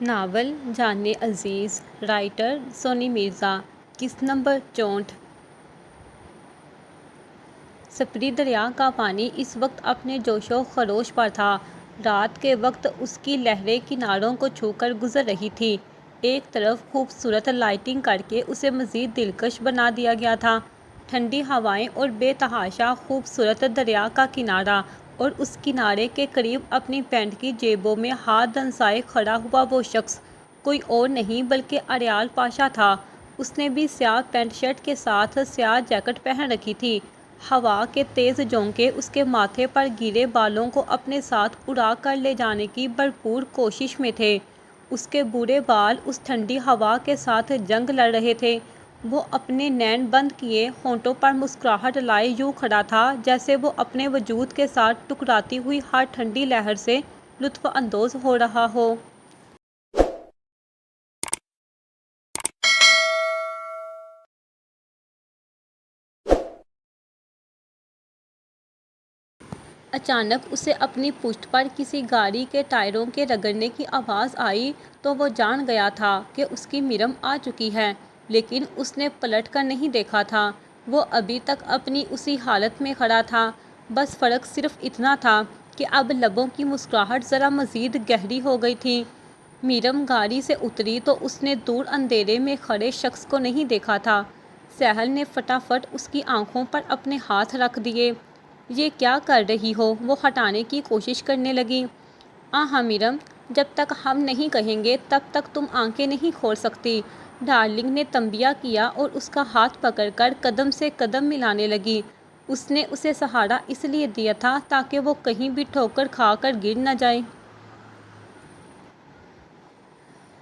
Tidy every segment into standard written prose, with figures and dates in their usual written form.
Novel جان عزیز، writer سونی مرزا، قسط number 64۔ سپری دریا کا پانی اس وقت اپنے جوش و خروش پر تھا۔ رات کے وقت اس کی لہریں کناروں کو چھو کر گزر رہی تھیں۔ ایک طرف خوبصورت لائٹنگ کر کے اسے مزید دلکش بنا دیا گیا تھا۔ ٹھنڈی ہوائیں اور بے تحاشا خوبصورت دریا کا کنارہ، اور اس کنارے کے قریب اپنی پینٹ کی جیبوں میں ہاتھ دھنسائے کھڑا ہوا وہ شخص کوئی اور نہیں بلکہ اریال پاشا تھا۔ اس نے بھی سیاہ پینٹ شرٹ کے ساتھ سیاہ جیکٹ پہن رکھی تھی۔ ہوا کے تیز جھونکے اس کے ماتھے پر گرے بالوں کو اپنے ساتھ اڑا کر لے جانے کی بھرپور کوشش میں تھے۔ اس کے برے بال اس ٹھنڈی ہوا کے ساتھ جنگ لڑ رہے تھے۔ وہ اپنے نین بند کیے ہونٹوں پر مسکراہٹ لائے یوں کھڑا تھا جیسے وہ اپنے وجود کے ساتھ ٹکراتی ہوئی ہر ٹھنڈی لہر سے لطف اندوز ہو رہا ہو۔ اچانک اسے اپنی پشت پر کسی گاڑی کے ٹائروں کے رگڑنے کی آواز آئی تو وہ جان گیا تھا کہ اس کی میرم آ چکی ہے، لیکن اس نے پلٹ کر نہیں دیکھا تھا۔ وہ ابھی تک اپنی اسی حالت میں کھڑا تھا، بس فرق صرف اتنا تھا کہ اب لبوں کی مسکراہٹ ذرا مزید گہری ہو گئی تھی۔ میرم گاڑی سے اتری تو اس نے دور اندھیرے میں کھڑے شخص کو نہیں دیکھا تھا۔ سہل نے فٹافٹ اس کی آنکھوں پر اپنے ہاتھ رکھ دیے۔ یہ کیا کر رہی ہو؟ وہ ہٹانے کی کوشش کرنے لگی۔ آہا میرم، جب تک ہم نہیں کہیں گے تب تک تم آنکھیں نہیں کھول سکتی، ڈارلنگ نے تنبیہ کیا اور اس کا ہاتھ پکڑ کر قدم سے قدم ملانے لگی۔ اس نے اسے سہارا اس لیے دیا تھا تاکہ وہ کہیں بھی ٹھوکر کھا کر گر نہ جائے۔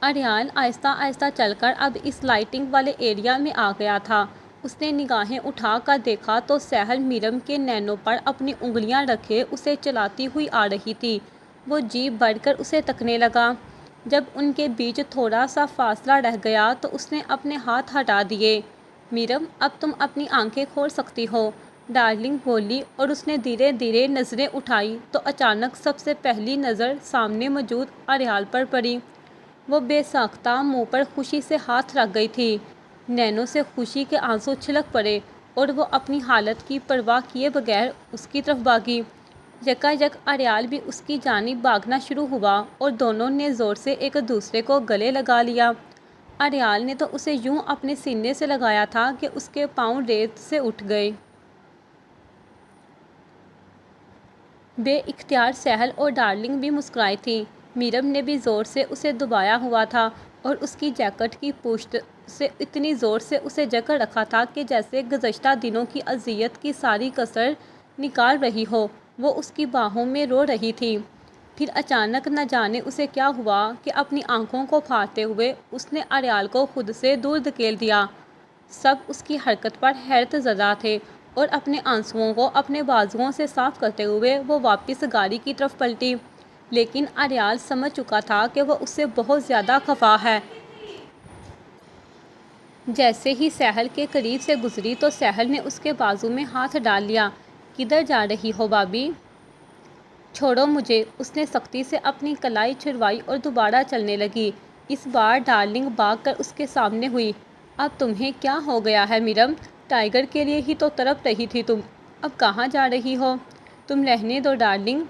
اریال آہستہ آہستہ چل کر اب اس لائٹنگ والے ایریا میں آ گیا تھا۔ اس نے نگاہیں اٹھا کر دیکھا تو سہل میرم کے نینوں پر اپنی انگلیاں رکھے اسے چلاتی ہوئی آ رہی تھی۔ وہ جی بڑھ کر اسے تکنے لگا۔ جب ان کے بیچ تھوڑا سا فاصلہ رہ گیا تو اس نے اپنے ہاتھ ہٹا دیے۔ میرم، اب تم اپنی آنکھیں کھول سکتی ہو، ڈارلنگ بولی، اور اس نے دھیرے دھیرے نظریں اٹھائی تو اچانک سب سے پہلی نظر سامنے موجود اریال پر پڑی۔ وہ بے ساختہ منہ پر خوشی سے ہاتھ رکھ گئی تھی۔ نینوں سے خوشی کے آنسو چھلک پڑے اور وہ اپنی حالت کی پرواہ کیے بغیر اس کی طرف بھاگی۔ یکا یک اریال بھی اس کی جانب بھاگنا شروع ہوا اور دونوں نے زور سے ایک دوسرے کو گلے لگا لیا۔ اریال نے تو اسے یوں اپنے سینے سے لگایا تھا کہ اس کے پاؤں ریت سے اٹھ گئے۔ بے اختیار سہل اور ڈارلنگ بھی مسکرائی تھیں۔ میرم نے بھی زور سے اسے دبایا ہوا تھا اور اس کی جیکٹ کی پشت سے اتنی زور سے اسے جکڑ رکھا تھا کہ جیسے گزشتہ دنوں کی اذیت کی ساری کسر نکال رہی ہو۔ وہ اس کی باہوں میں رو رہی تھی۔ پھر اچانک نہ جانے اسے کیا ہوا کہ اپنی آنکھوں کو پھاڑتے ہوئے اس نے اریال کو خود سے دور دھکیل دیا۔ سب اس کی حرکت پر حیرت زدہ تھے اور اپنے آنسوؤں کو اپنے بازوؤں سے صاف کرتے ہوئے وہ واپس گاڑی کی طرف پلٹی، لیکن اریال سمجھ چکا تھا کہ وہ اس سے بہت زیادہ خفا ہے۔ جیسے ہی سہل کے قریب سے گزری تو سہل نے اس کے بازو میں ہاتھ ڈال لیا۔ کدھر جا رہی ہو بھابھی؟ چھوڑو مجھے، اس نے سختی سے اپنی کلائی چھڑوائی اور دوبارہ چلنے لگی۔ اس بار ڈارلنگ بھاگ کر اس کے سامنے ہوئی۔ اب تمہیں کیا ہو گیا ہے میرم؟ ٹائیگر کے لیے ہی تو تڑپ رہی تھی تم، اب کہاں جا رہی ہو؟ تم رہنے دو ڈارلنگ،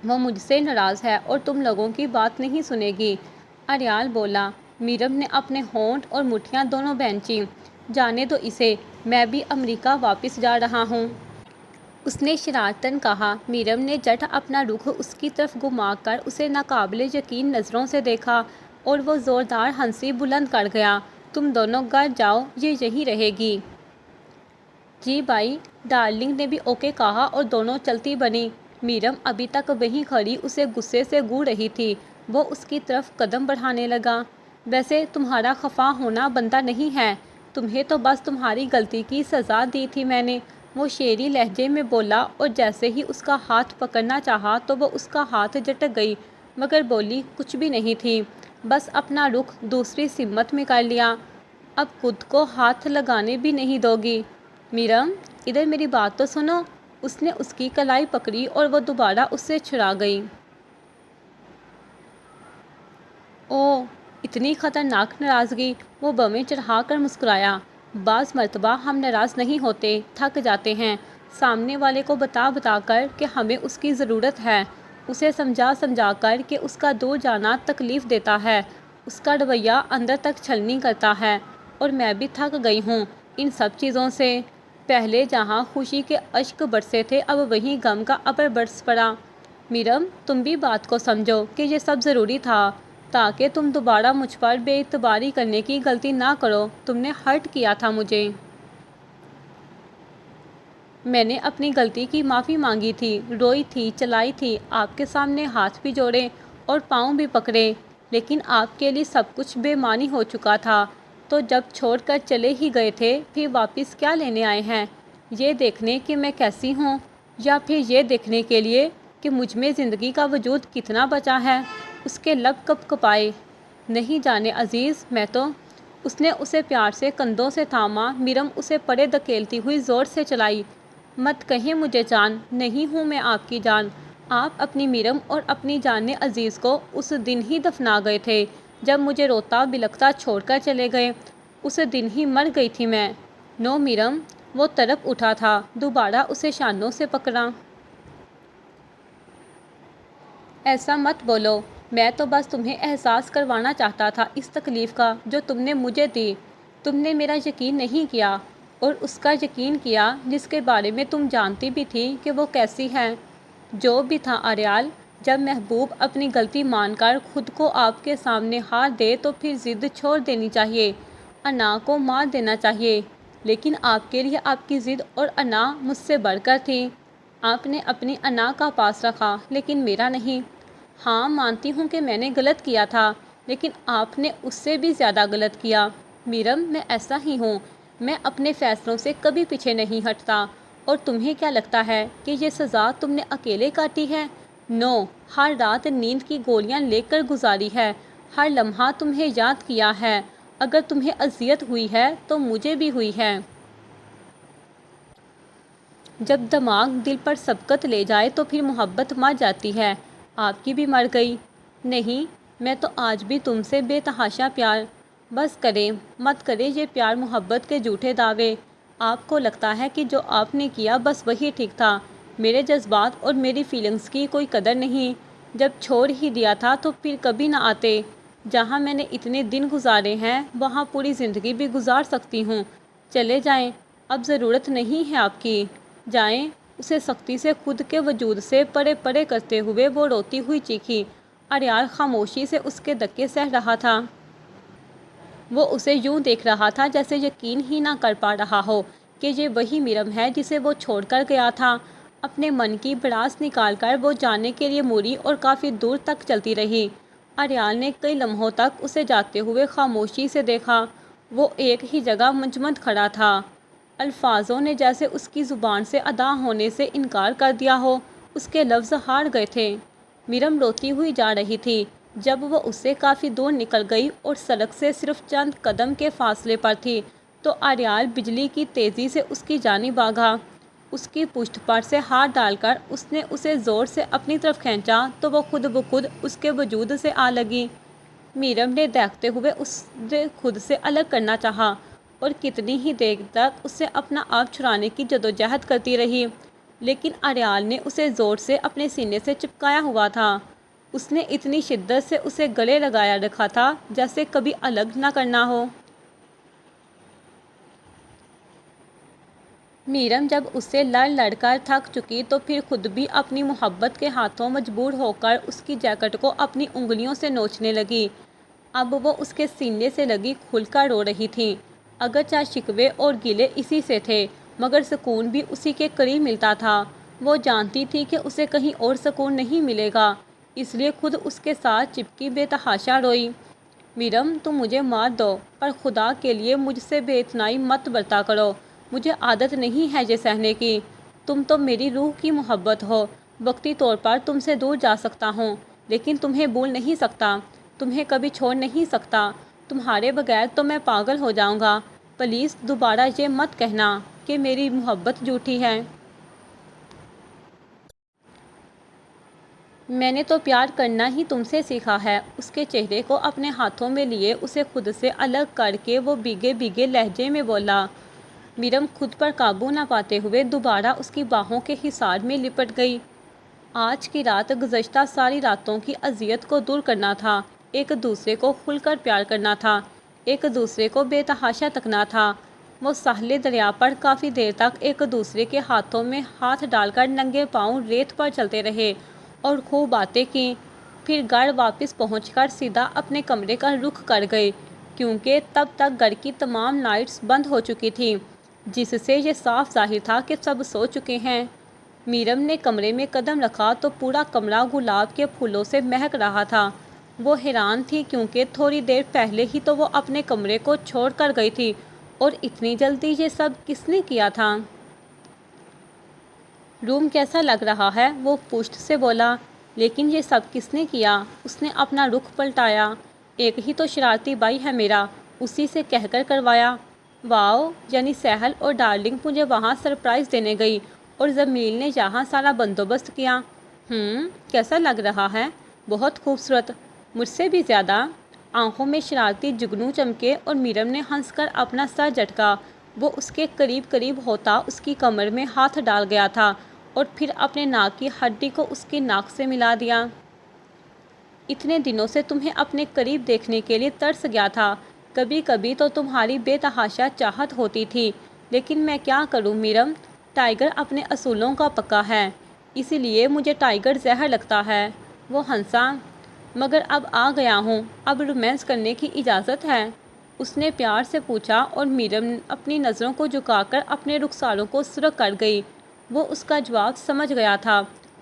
وہ مجھ سے ناراض ہے اور تم لوگوں کی بات نہیں سنے گی، اریال بولا۔ میرم نے اپنے ہونٹ اور مٹھیاں دونوں بھینچیں۔ جانے دو اسے، میں بھی امریکہ واپس جا رہا ہوں، اس نے شرارتاً کہا۔ میرم نے جھٹ اپنا رخ اس کی طرف گھما کر اسے ناقابل یقین نظروں سے دیکھا اور وہ زوردار ہنسی بلند کر گیا۔ تم دونوں گھر جاؤ، یہ یہیں رہے گی۔ جی بھائی، ڈارلنگ نے بھی اوکے کہا اور دونوں چلتی بنیں۔ میرم ابھی تک وہیں کھڑی اسے غصے سے گھور رہی تھی۔ وہ اس کی طرف قدم بڑھانے لگا۔ ویسے تمہارا خفا ہونا بنتا نہیں ہے، تمہیں تو بس تمہاری غلطی کی سزا دی تھی میں نے، وہ شیریں لہجے میں بولا اور جیسے ہی اس کا ہاتھ پکڑنا چاہا تو وہ اس کا ہاتھ جھٹک گئی، مگر بولی کچھ بھی نہیں تھی، بس اپنا رخ دوسری سمت میں کر لیا۔ اب خود کو ہاتھ لگانے بھی نہیں دو گی؟ میرم، ادھر میری بات تو سنو، اس نے اس کی کلائی پکڑی اور وہ دوبارہ اس سے چھڑا گئی۔ او اتنی خطرناک ناراضگی؟ وہ بمیں چڑھا کر مسکرایا۔ بعض مرتبہ ہم ناراض نہیں ہوتے، تھک جاتے ہیں، سامنے والے کو بتا بتا کر کہ ہمیں اس کی ضرورت ہے، اسے سمجھا سمجھا کر کہ اس کا دور جانا تکلیف دیتا ہے، اس کا رویہ اندر تک چھلنی کرتا ہے، اور میں بھی تھک گئی ہوں ان سب چیزوں سے۔ پہلے جہاں خوشی کے اشک برسے تھے، اب وہیں غم کا ابر برس پڑا۔ میرم، تم بھی بات کو سمجھو کہ یہ سب ضروری تھا تاکہ تم دوبارہ مجھ پر بے اعتباری کرنے کی غلطی نہ کرو۔ تم نے ہرٹ کیا تھا مجھے۔ میں نے اپنی غلطی کی معافی مانگی تھی، روئی تھی، چلائی تھی، آپ کے سامنے ہاتھ بھی جوڑے اور پاؤں بھی پکڑے، لیکن آپ کے لیے سب کچھ بے معنی ہو چکا تھا۔ تو جب چھوڑ کر چلے ہی گئے تھے، پھر واپس کیا لینے آئے ہیں؟ یہ دیکھنے کہ میں کیسی ہوں، یا پھر یہ دیکھنے کے لیے کہ مجھ میں زندگی کا وجود کتنا بچا ہے؟ اس کے لب کپ کپائے۔ نہیں جانے عزیز، میں تو… اس نے اسے پیار سے کندھوں سے تھاما۔ میرم اسے پرے دھکیلتی ہوئی زور سے چلائی۔ مت کہیں مجھے جان، نہیں ہوں میں آپ کی جان۔ آپ اپنی میرم اور اپنی جان عزیز کو اس دن ہی دفنا گئے تھے جب مجھے روتا بلکتا چھوڑ کر چلے گئے، اس دن ہی مر گئی تھی میں۔ نو میرم، وہ تڑپ اٹھا تھا، دوبارہ اسے شانوں سے پکڑا۔ ایسا مت بولو، میں تو بس تمہیں احساس کروانا چاہتا تھا اس تکلیف کا جو تم نے مجھے دی۔ تم نے میرا یقین نہیں کیا، اور اس کا یقین کیا جس کے بارے میں تم جانتی بھی تھی کہ وہ کیسی ہے۔ جو بھی تھا اریال، جب محبوب اپنی غلطی مان کر خود کو آپ کے سامنے ہار دے تو پھر ضد چھوڑ دینی چاہیے، انا کو مار دینا چاہیے، لیکن آپ کے لیے آپ کی ضد اور انا مجھ سے بڑھ کر تھی۔ آپ نے اپنی انا کا پاس رکھا، لیکن میرا نہیں۔ ہاں، مانتی ہوں کہ میں نے غلط کیا تھا، لیکن آپ نے اس سے بھی زیادہ غلط کیا۔ میرم، میں ایسا ہی ہوں، میں اپنے فیصلوں سے کبھی پیچھے نہیں ہٹتا۔ اور تمہیں کیا لگتا ہے کہ یہ سزا تم نے اکیلے کاٹی ہے؟ نو، ہر رات نیند کی گولیاں لے کر گزاری ہے، ہر لمحہ تمہیں یاد کیا ہے۔ اگر تمہیں اذیت ہوئی ہے تو مجھے بھی ہوئی ہے۔ جب دماغ دل پر سبقت لے جائے تو پھر محبت مر جاتی ہے۔ آپ کی بھی مر گئی۔ نہیں، میں تو آج بھی تم سے بے تحاشا پیار… بس کریں، مت کریں یہ پیار محبت کے جھوٹے دعوے۔ آپ کو لگتا ہے کہ جو آپ نے کیا بس وہی ٹھیک تھا، میرے جذبات اور میری فیلنگز کی کوئی قدر نہیں۔ جب چھوڑ ہی دیا تھا تو پھر کبھی نہ آتے۔ جہاں میں نے اتنے دن گزارے ہیں وہاں پوری زندگی بھی گزار سکتی ہوں۔ چلے جائیں، اب ضرورت نہیں ہے آپ کی۔ جائیں۔ اسے سختی سے خود کے وجود سے پرے پرے کرتے ہوئے وہ روتی ہوئی چیخی۔ اریال خاموشی سے اس کے دھکے سہ رہا تھا۔ وہ اسے یوں دیکھ رہا تھا جیسے یقین ہی نہ کر پا رہا ہو کہ یہ وہی میرم ہے جسے وہ چھوڑ کر گیا تھا۔ اپنے من کی بھڑاس نکال کر وہ جانے کے لیے مڑی اور کافی دور تک چلتی رہی۔ اریال نے کئی لمحوں تک اسے جاتے ہوئے خاموشی سے دیکھا۔ وہ ایک ہی جگہ منجمد کھڑا تھا، الفاظوں نے جیسے اس کی زبان سے ادا ہونے سے انکار کر دیا ہو، اس کے لفظ ہار گئے تھے۔ میرم روتی ہوئی جا رہی تھی۔ جب وہ اس سے کافی دور نکل گئی اور سڑک سے صرف چند قدم کے فاصلے پر تھی تو اریال بجلی کی تیزی سے اس کی جانب بھاگا۔ اس کی پشت پر سے ہاتھ ڈال کر اس نے اسے زور سے اپنی طرف کھینچا تو وہ خود بخود اس کے وجود سے آ لگی۔ میرم نے دیکھتے ہوئے اسے خود سے الگ کرنا چاہا اور کتنی ہی دیر تک اس سے اپنا آپ چھڑانے کی جدوجہد کرتی رہی، لیکن اریال نے اسے زور سے اپنے سینے سے چپکایا ہوا تھا۔ اس نے اتنی شدت سے اسے گلے لگایا رکھا تھا جیسے کبھی الگ نہ کرنا ہو۔ میرم جب اس سے لڑ لڑ کر تھک چکی تو پھر خود بھی اپنی محبت کے ہاتھوں مجبور ہو کر اس کی جیکٹ کو اپنی انگلیوں سے نوچنے لگی۔ اب وہ اس کے سینے سے لگی کھل کر رو رہی تھی۔ اگرچہ شکوے اور گلے اسی سے تھے، مگر سکون بھی اسی کے قریب ملتا تھا۔ وہ جانتی تھی کہ اسے کہیں اور سکون نہیں ملے گا، اس لیے خود اس کے ساتھ چپکی بے تحاشا روئی۔ میرم، تم مجھے مار دو، پر خدا کے لیے مجھ سے بے اتنائی مت برتا کرو۔ مجھے عادت نہیں ہے یہ سہنے کی۔ تم تو میری روح کی محبت ہو۔ وقتی طور پر تم سے دور جا سکتا ہوں، لیکن تمہیں بھول نہیں سکتا، تمہیں کبھی چھوڑ نہیں سکتا۔ تمہارے بغیر تو میں پاگل ہو جاؤں گا۔ پلیز دوبارہ یہ مت کہنا کہ میری محبت جھوٹی ہے۔ میں نے تو پیار کرنا ہی تم سے سیکھا ہے۔ اس کے چہرے کو اپنے ہاتھوں میں لیے اسے خود سے الگ کر کے وہ بھیگے بھیگے لہجے میں بولا۔ میرم خود پر قابو نہ پاتے ہوئے دوبارہ اس کی باہوں کے حصار میں لپٹ گئی۔ آج کی رات گزشتہ ساری راتوں کی اذیت کو دور کرنا تھا، ایک دوسرے کو کھل کر پیار کرنا تھا، ایک دوسرے کو بے تحاشا تکنا تھا۔ وہ ساحل دریا پر کافی دیر تک ایک دوسرے کے ہاتھوں میں ہاتھ ڈال کر ننگے پاؤں ریت پر چلتے رہے اور خوب باتیں کیں۔ پھر گھر واپس پہنچ کر سیدھا اپنے کمرے کا رخ کر گئے، کیونکہ تب تک گھر کی تمام لائٹس بند ہو چکی تھیں، جس سے یہ صاف ظاہر تھا کہ سب سو چکے ہیں۔ میرم نے کمرے میں قدم رکھا تو پورا کمرہ گلاب کے پھولوں سے مہک رہا تھا۔ وہ حیران تھی کیونکہ تھوڑی دیر پہلے ہی تو وہ اپنے کمرے کو چھوڑ کر گئی تھی، اور اتنی جلدی یہ سب کس نے کیا تھا؟ روم کیسا لگ رہا ہے؟ وہ پشت سے بولا۔ لیکن یہ سب کس نے کیا؟ اس نے اپنا رخ پلٹایا۔ ایک ہی تو شرارتی بھائی ہے میرا، اسی سے کہہ کر کروایا۔ واؤ، یعنی سہل اور ڈارلنگ مجھے وہاں سرپرائز دینے گئی اور جمیل نے یہاں سارا بندوبست کیا۔ کیسا لگ رہا ہے؟ بہت خوبصورت، مجھ سے بھی زیادہ۔ آنکھوں میں شرارتی جگنو چمکے اور میرم نے ہنس کر اپنا سر جھٹکا۔ وہ اس کے قریب قریب ہوتا اس کی کمر میں ہاتھ ڈال گیا تھا اور پھر اپنے ناک کی ہڈی کو اس کی ناک سے ملا دیا۔ اتنے دنوں سے تمہیں اپنے قریب دیکھنے کے لیے ترس گیا تھا، کبھی کبھی تو تمہاری بے تحاشا چاہت ہوتی تھی، لیکن میں کیا کروں میرم، ٹائیگر اپنے اصولوں کا پکا ہے، اسی لیے مجھے ٹائیگر زہر لگتا ہے۔ وہ ہنسا۔ مگر اب آ گیا ہوں، اب رومانس کرنے کی اجازت ہے؟ اس نے پیار سے پوچھا اور میرم اپنی نظروں کو جھکا کر اپنے رخساروں کو سرخ کر گئی۔ وہ اس کا جواب سمجھ گیا تھا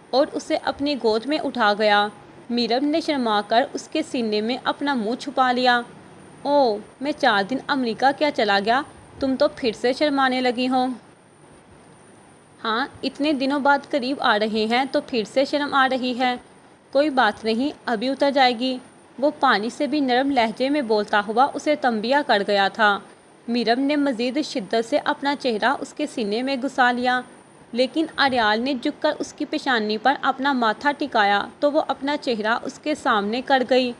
اور اسے اپنی گود میں اٹھا گیا۔ میرم نے شرما کر اس کے سینے میں اپنا منہ چھپا لیا۔ اوہ، میں 4 دن امریکہ کیا چلا گیا، تم تو پھر سے شرمانے لگی ہو۔ ہاں، اتنے دنوں بعد قریب آ رہے ہیں تو پھر سے شرم آ رہی ہے۔ کوئی بات نہیں، ابھی اتر جائے گی۔ وہ پانی سے بھی نرم لہجے میں بولتا ہوا اسے تنبیہ کر گیا تھا۔ میرم نے مزید شدت سے اپنا چہرہ اس کے سینے میں گھسا لیا، لیکن اریال نے جھک کر اس کی پیشانی پر اپنا ماتھا ٹکایا تو وہ اپنا چہرہ اس کے سامنے کر گئی۔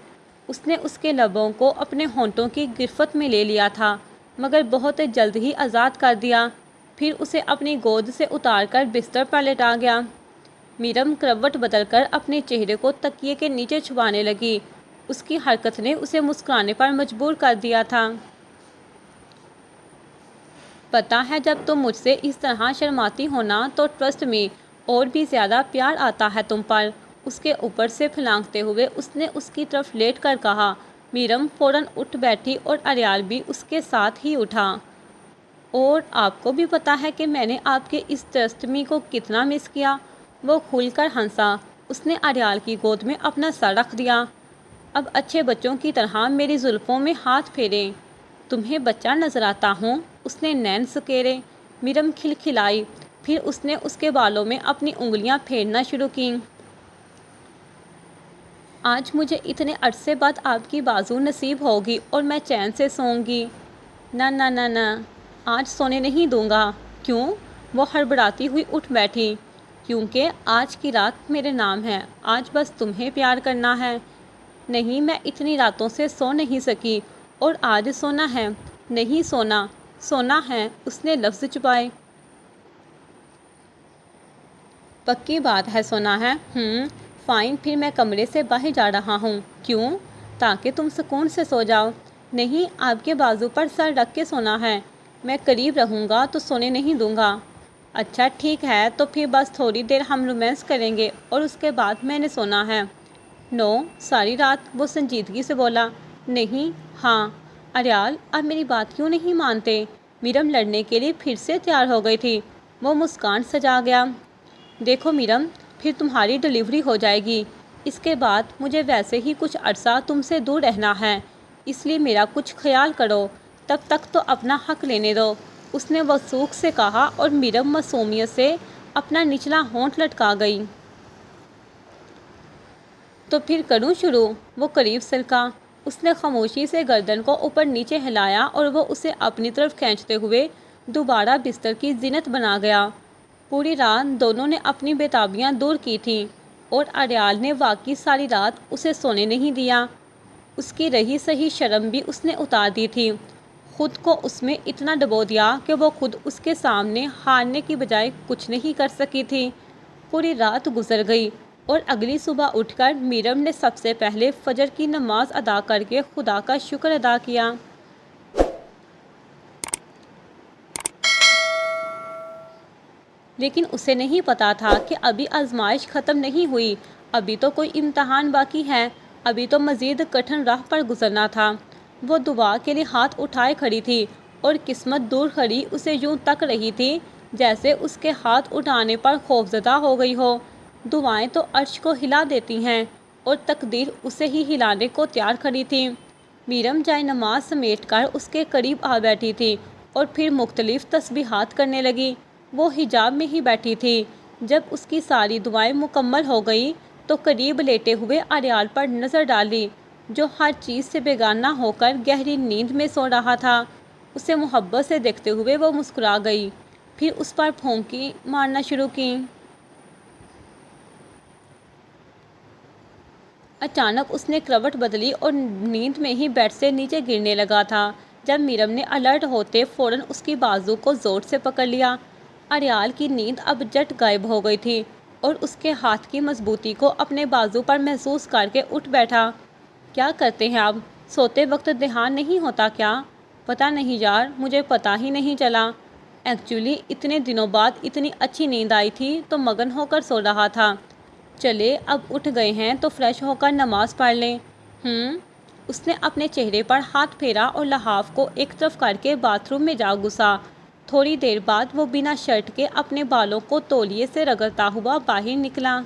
اس نے اس کے لبوں کو اپنے ہونٹوں کی گرفت میں لے لیا تھا، مگر بہت جلد ہی آزاد کر دیا، پھر اسے اپنی گود سے اتار کر بستر پر لٹا گیا۔ میرم کروٹ بدل کر اپنے چہرے کو تکیے کے نیچے چھپانے لگی۔ اس کی حرکت نے اسے مسکرانے پر مجبور کر دیا تھا۔ پتہ ہے جب تم مجھ سے اس طرح شرماتی ہو نا تو ٹرسٹ می اور بھی زیادہ پیار آتا ہے تم پر۔ اس کے اوپر سے پھلانگتے ہوئے اس نے اس کی طرف لیٹ کر کہا۔ میرم فوراً اٹھ بیٹھی اور اریال بھی اس کے ساتھ ہی اٹھا۔ اور آپ کو بھی پتہ ہے کہ میں نے آپ کے اس ٹرسٹ می کو کتنا مس کیا۔ وہ کھل کر ہنسا۔ اس نے اریال کی گود میں اپنا سر رکھ دیا۔ اب اچھے بچوں کی طرح میری زلفوں میں ہاتھ پھیریں۔ تمہیں بچہ نظر آتا ہوں؟ اس نے نین سکیرے۔ میرم کھلکھلائی، پھر اس نے اس کے بالوں میں اپنی انگلیاں پھیرنا شروع کیں۔ آج مجھے اتنے عرصے بعد آپ کی بازو نصیب ہوگی اور میں چین سے سوؤں گی۔ نہ نہ نہ نہ، آج سونے نہیں دوں گا۔ کیوں؟ وہ ہڑبڑاتی ہوئی اٹھ بیٹھی۔ کیونکہ آج کی رات میرے نام ہے، آج بس تمہیں پیار کرنا ہے۔ نہیں، میں اتنی راتوں سے سو نہیں سکی اور آج سونا ہے۔ نہیں سونا، سونا ہے، اس نے لفظ چبائے۔ پکی بات ہے سونا ہے؟ فائن، پھر میں کمرے سے باہر جا رہا ہوں۔ کیوں؟ تاکہ تم سکون سے سو جاؤ۔ نہیں، آپ کے بازو پر سر رکھ کے سونا ہے۔ میں قریب رہوں گا تو سونے نہیں دوں گا۔ اچھا ٹھیک ہے، تو پھر بس تھوڑی دیر ہم رومانس کریں گے اور اس کے بعد میں نے سونا ہے۔ نو، ساری رات؟ وہ سنجیدگی سے بولا۔ نہیں، ہاں۔ اریال، اب میری بات کیوں نہیں مانتے؟ میرم لڑنے کے لیے پھر سے تیار ہو گئی تھی۔ وہ مسکان سجا گیا۔ دیکھو میرم، پھر تمہاری ڈلیوری ہو جائے گی، اس کے بعد مجھے ویسے ہی کچھ عرصہ تم سے دور رہنا ہے، اس لیے میرا کچھ خیال کرو، تب تک تو اپنا حق لینے دو، اس نے وثوق سے کہا اور میرم معصومیت سے اپنا نچلا ہونٹ لٹکا گئی۔ تو پھر کروں شروع؟ وہ قریب سرکا۔ اس نے خاموشی سے گردن کو اوپر نیچے ہلایا اور وہ اسے اپنی طرف کھینچتے ہوئے دوبارہ بستر کی زینت بنا گیا۔ پوری رات دونوں نے اپنی بے تابیاں دور کی تھیں۔ اور اریال نے واقعی ساری رات اسے سونے نہیں دیا۔ اس کی رہی سہی شرم بھی اس نے اتار دی تھی، خود کو اس میں اتنا ڈبو دیا کہ وہ خود اس کے سامنے ہارنے کی بجائے کچھ نہیں کر سکی تھی۔ پوری رات گزر گئی اور اگلی صبح اٹھ کر میرم نے سب سے پہلے فجر کی نماز ادا کر کے خدا کا شکر ادا کیا۔ لیکن اسے نہیں پتا تھا کہ ابھی آزمائش ختم نہیں ہوئی، ابھی تو کوئی امتحان باقی ہے، ابھی تو مزید کٹھن راہ پر گزرنا تھا۔ وہ دعا کے لیے ہاتھ اٹھائے کھڑی تھی اور قسمت دور کھڑی اسے یوں تک رہی تھی جیسے اس کے ہاتھ اٹھانے پر خوفزدہ ہو گئی ہو۔ دعائیں تو عرش کو ہلا دیتی ہیں اور تقدیر اسے ہی ہلانے کو تیار کھڑی تھی۔ میرم جائے نماز سمیٹ کر اس کے قریب آ بیٹھی تھی اور پھر مختلف تسبیحات کرنے لگی۔ وہ حجاب میں ہی بیٹھی تھی۔ جب اس کی ساری دعائیں مکمل ہو گئی تو قریب لیٹے ہوئے اریال پر نظر ڈالی جو ہر چیز سے بیگانہ ہو کر گہری نیند میں سو رہا تھا۔ اسے محبت سے دیکھتے ہوئے وہ مسکرا گئی، پھر اس پر پھونکی مارنا شروع کی۔ اچانک اس نے کروٹ بدلی اور نیند میں ہی بیڈ سے نیچے گرنے لگا تھا جب میرم نے الرٹ ہوتے فوراً اس کی بازو کو زور سے پکڑ لیا۔ اریال کی نیند اب جٹ غائب ہو گئی تھی اور اس کے ہاتھ کی مضبوطی کو اپنے بازو پر محسوس کر کے اٹھ بیٹھا۔ کیا کرتے ہیں آپ؟ سوتے وقت دھیان نہیں ہوتا کیا؟ پتہ نہیں یار، مجھے پتہ ہی نہیں چلا۔ ایکچولی اتنے دنوں بعد اتنی اچھی نیند آئی تھی تو مگن ہو کر سو رہا تھا۔ چلے اب اٹھ گئے ہیں تو فریش ہو کر نماز پڑھ لیں۔ اس نے اپنے چہرے پر ہاتھ پھیرا اور لحاف کو ایک طرف کر کے باتھ روم میں جا گھسا۔ تھوڑی دیر بعد وہ بنا شرٹ کے اپنے بالوں کو تولیے سے رگڑتا ہوا باہر نکلا۔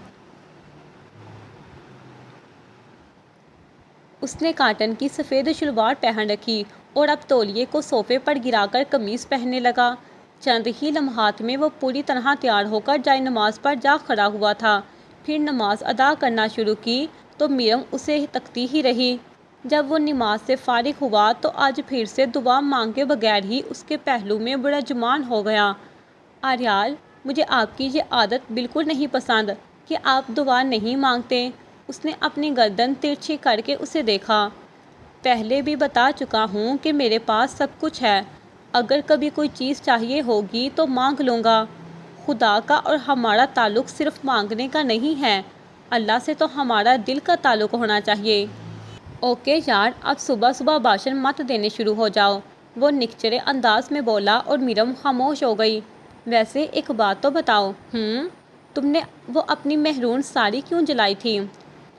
اس نے کاٹن کی سفید شلوار پہن رکھی اور اب تولیے کو صوفے پر گرا کر قمیص پہننے لگا۔ چند ہی لمحات میں وہ پوری طرح تیار ہو کر جائے نماز پر جا کھڑا ہوا تھا۔ پھر نماز ادا کرنا شروع کی تو میرم اسے تکتی ہی رہی۔ جب وہ نماز سے فارغ ہوا تو آج پھر سے دعا مانگے بغیر ہی اس کے پہلو میں بڑا جمان ہو گیا۔ اریال، مجھے آپ کی یہ عادت بالکل نہیں پسند کہ آپ دعا نہیں مانگتے۔ اس نے اپنی گردن ترچھی کر کے اسے دیکھا۔ پہلے بھی بتا چکا ہوں کہ میرے پاس سب کچھ ہے، اگر کبھی کوئی چیز چاہیے ہوگی تو مانگ لوں گا۔ خدا کا اور ہمارا تعلق صرف مانگنے کا نہیں ہے، اللہ سے تو ہمارا دل کا تعلق ہونا چاہیے۔ اوکے یار، اب صبح صبح بھاشن مت دینے شروع ہو جاؤ، وہ نکچڑے انداز میں بولا اور میرم خاموش ہو گئی۔ ویسے ایک بات تو بتاؤ، تم نے وہ اپنی مہرون ساڑی کیوں جلائی تھی؟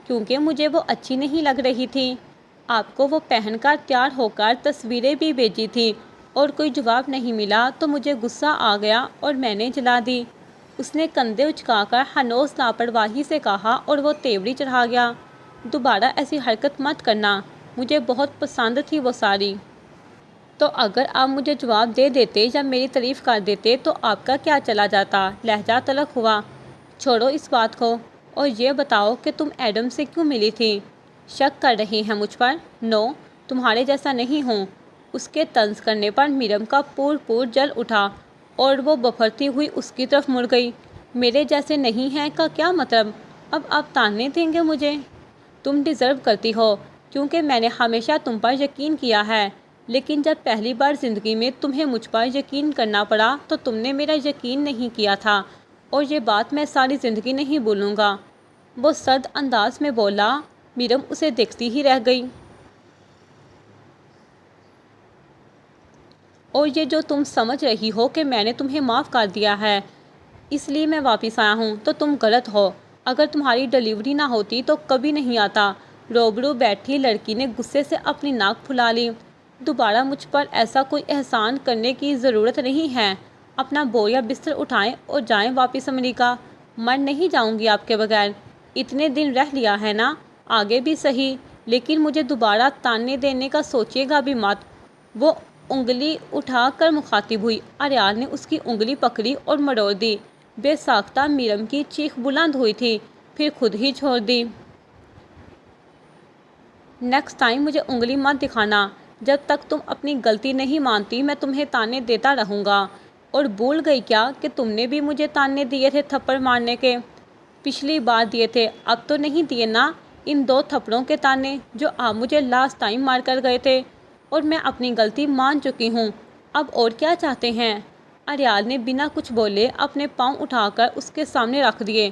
کیونکہ مجھے وہ اچھی نہیں لگ رہی تھی۔ آپ کو وہ پہن کر تیار ہو کر تصویریں بھی بھیجی تھی اور کوئی جواب نہیں ملا تو مجھے غصہ آ گیا اور میں نے جلا دی۔ اس نے کندھے اچکا کر ہنوز لاپرواہی سے کہا اور وہ تیوری چڑھا گیا۔ دوبارہ ایسی حرکت مت کرنا، مجھے بہت پسند تھی وہ ساڑی۔ تو اگر آپ مجھے جواب دے دیتے یا میری تعریف کر دیتے تو آپ کا کیا چلا جاتا؟ لہجہ تلخ ہوا۔ چھوڑو اس بات کو اور یہ بتاؤ کہ تم ایڈم سے کیوں ملی تھی؟ شک کر رہی ہیں مجھ پر؟ نو، تمہارے جیسا نہیں ہوں۔ اس کے طنز کرنے پر میرم کا پور جل اٹھا اور وہ بپھرتی ہوئی اس کی طرف مڑ گئی۔ میرے جیسے نہیں ہیں کا کیا مطلب؟ اب آپ تانے دیں گے مجھے؟ تم ڈیزرو کرتی ہو، کیونکہ میں نے ہمیشہ تم پر یقین کیا ہے، لیکن جب پہلی بار زندگی میں تمہیں مجھ پر یقین کرنا پڑا تو تم نے میرا یقین نہیں کیا تھا، اور یہ بات میں ساری زندگی نہیں بھولوں گا، وہ سرد انداز میں بولا۔ میرم اسے دیکھتی ہی رہ گئی۔ اور یہ جو تم سمجھ رہی ہو کہ میں نے تمہیں معاف کر دیا ہے اس لیے میں واپس آیا ہوں تو تم غلط ہو۔ اگر تمہاری ڈیلیوری نہ ہوتی تو کبھی نہیں آتا۔ روبرو بیٹھی لڑکی نے غصے سے اپنی ناک پھلا لی۔ دوبارہ مجھ پر ایسا کوئی احسان کرنے کی ضرورت نہیں ہے۔ اپنا بوریا بستر اٹھائیں اور جائیں واپس امریکہ۔ مر نہیں جاؤں گی آپ کے بغیر۔ اتنے دن رہ لیا ہے نا، آگے بھی صحیح، لیکن مجھے دوبارہ تانے دینے کا سوچیے گا بھی مت۔ وہ انگلی اٹھا کر مخاطب ہوئی۔ اریال نے اس کی انگلی پکڑی اور مروڑ دی۔ بے ساختہ میرم کی چیخ بلند ہوئی تھی، پھر خود ہی چھوڑ دی۔ نیکسٹ ٹائم مجھے انگلی مت دکھانا۔ جب تک تم اپنی غلطی نہیں مانتی میں تمہیں تانے دیتا رہوں گا۔ اور بھول گئی کیا کہ تم نے بھی مجھے تانے دیے تھے تھپڑ مارنے کے؟ پچھلی بار دیے تھے، اب تو نہیں دیے نا؟ ان 2 تھپڑوں کے تانے جو آپ مجھے لاسٹ ٹائم مار کر گئے تھے، اور میں اپنی غلطی مان چکی ہوں، اب اور کیا چاہتے ہیں؟ اریال نے بنا کچھ بولے اپنے پاؤں اٹھا کر اس کے سامنے رکھ دیے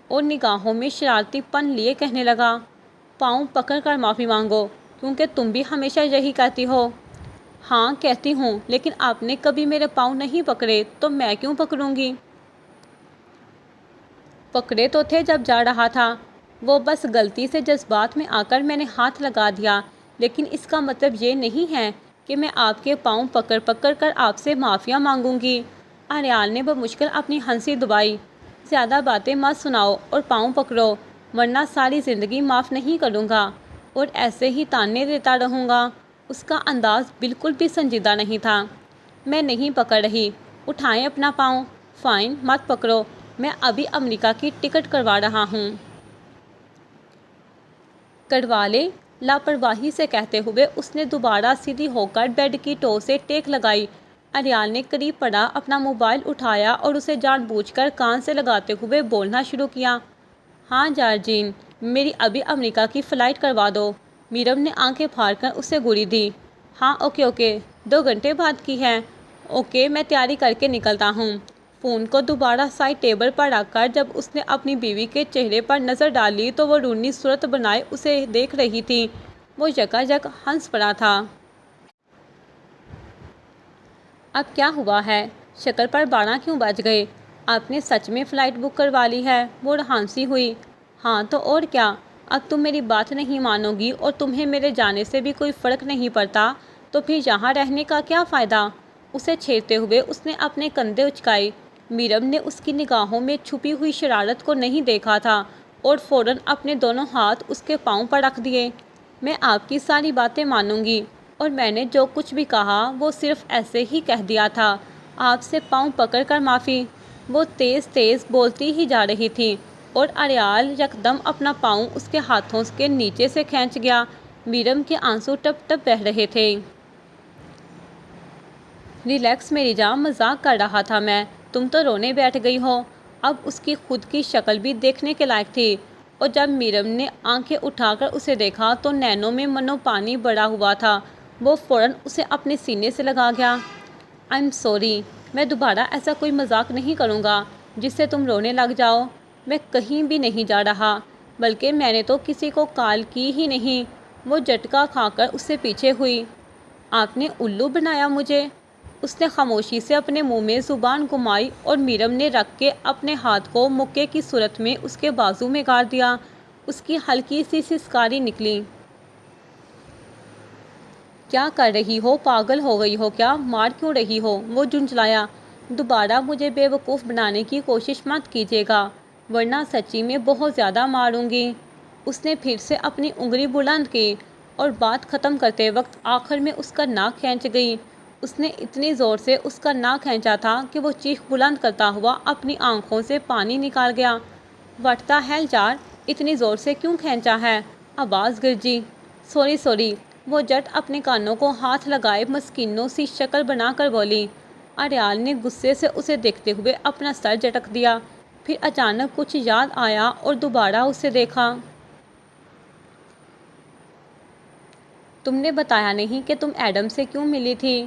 اور نگاہوں میں شرارتی پن لیے کہنے لگا، پاؤں پکڑ کر معافی مانگو، کیونکہ تم بھی ہمیشہ یہی کہتی ہو۔ ہاں کہتی ہوں، لیکن آپ نے کبھی میرے پاؤں نہیں پکڑے تو میں کیوں پکڑوں گی؟ پکڑے تو تھے جب جا رہا تھا، وہ بس غلطی سے جذبات میں آ کر میں نے ہاتھ لگا دیا، لیکن اس کا مطلب یہ نہیں ہے کہ میں آپ کے پاؤں پکڑ پکڑ کر آپ سے معافیاں مانگوں گی۔ اریال نے بمشکل اپنی ہنسی دبائی۔ زیادہ باتیں مت سناؤ اور پاؤں پکڑو، ورنہ ساری زندگی معاف نہیں کروں گا اور ایسے ہی تانے دیتا رہوں گا۔ اس کا انداز بالکل بھی سنجیدہ نہیں تھا۔ میں نہیں پکڑ رہی، اٹھائیں اپنا پاؤں۔ فائن، مت پکڑو، میں ابھی امریکہ کی ٹکٹ کروا رہا ہوں۔ کروا لے، لاپرواہی سے کہتے ہوئے اس نے دوبارہ سیدھی ہو کر بیڈ کی ٹو سے ٹیک لگائی۔ اریال نے قریب پڑا اپنا موبائل اٹھایا اور اسے جان بوجھ کر کان سے لگاتے ہوئے بولنا شروع کیا۔ ہاں جارجین، میری ابھی امریکہ کی فلائٹ کروا دو۔ میرم نے آنکھیں پھاڑ کر اسے گولی دی۔ ہاں اوکے اوکے، 2 گھنٹے بعد کی ہے؟ اوکے، میں تیاری کر کے نکلتا ہوں۔ فون کو دوبارہ سائڈ ٹیبل پر رکھ کر جب اس نے اپنی بیوی کے چہرے پر نظر ڈالی تو وہ رونی صورت بنائے اسے دیکھ رہی تھی۔ وہ یکایک ہنس پڑا تھا۔ اب کیا ہوا ہے؟ شکل پر 12 کیوں بج گئے؟ آپ نے سچ میں فلائٹ بک کروا لی ہے؟ وہ ہنسی ہوئی۔ ہاں تو اور کیا؟ اب تم میری بات نہیں مانو گی اور تمہیں میرے جانے سے بھی کوئی فرق نہیں پڑتا تو پھر یہاں رہنے کا کیا فائدہ؟ اسے چھیڑتے ہوئے اس نے اپنے کندھے اچکائے۔ میرم نے اس کی نگاہوں میں چھپی ہوئی شرارت کو نہیں دیکھا تھا اور فوراً اپنے دونوں ہاتھ اس کے پاؤں پر رکھ دیے۔ میں آپ کی ساری باتیں مانوں گی، اور میں نے جو کچھ بھی کہا وہ صرف ایسے ہی کہہ دیا تھا۔ آپ سے پاؤں پکڑ کر معافی۔ وہ تیز تیز بولتی ہی جا رہی تھی اور اریال یکدم اپنا پاؤں اس کے ہاتھوں کے نیچے سے کھینچ گیا۔ میرم کے آنسو ٹپ ٹپ بہہ رہے تھے۔ ریلیکس میری جان، مذاق کر رہا تھا میں، تم تو رونے بیٹھ گئی ہو۔ اب اس کی خود کی شکل بھی دیکھنے کے لائق تھی، اور جب میرم نے آنکھیں اٹھا کر اسے دیکھا تو نینوں میں منو پانی بڑھا ہوا تھا۔ وہ فوراً اسے اپنے سینے سے لگا گیا۔ آئی ایم سوری، میں دوبارہ ایسا کوئی مذاق نہیں کروں گا جس سے تم رونے لگ جاؤ۔ میں کہیں بھی نہیں جا رہا، بلکہ میں نے تو کسی کو کال کی ہی نہیں۔ وہ جھٹکا کھا کر اس سے پیچھے ہوئی۔ آپ نے الو بنایا مجھے؟ اس نے خاموشی سے اپنے منہ میں زبان گھمائی اور میرم نے رکھ کے اپنے ہاتھ کو مکے کی صورت میں اس کے بازو میں گاڑ دیا۔ اس کی ہلکی سی سسکاری نکلی۔ کیا کر رہی ہو؟ پاگل ہو گئی ہو کیا؟ مار کیوں رہی ہو؟ وہ جھنجھلایا۔ دوبارہ مجھے بے وقوف بنانے کی کوشش مت کیجیے گا، ورنہ سچی میں بہت زیادہ ماروں گی۔ اس نے پھر سے اپنی انگلی بلند کی اور بات ختم کرتے وقت آخر میں اس کا ناک کھینچ گئی۔ اس نے اتنی زور سے اس کا ناک کھینچا تھا کہ وہ چیخ بلند کرتا ہوا اپنی آنکھوں سے پانی نکال گیا۔ واٹ دی ہیل یار، اتنی زور سے کیوں کھینچا ہے؟ آواز گرجی۔ سوری سوری، وہ جٹ اپنے کانوں کو ہاتھ لگائے مسکینوں سی شکل بنا کر بولی۔ اریال نے غصے سے اسے دیکھتے ہوئے اپنا سر جھٹک دیا، پھر اچانک کچھ یاد آیا اور دوبارہ اسے دیکھا۔ تم نے بتایا نہیں کہ تم ایڈم سے کیوں ملی تھی،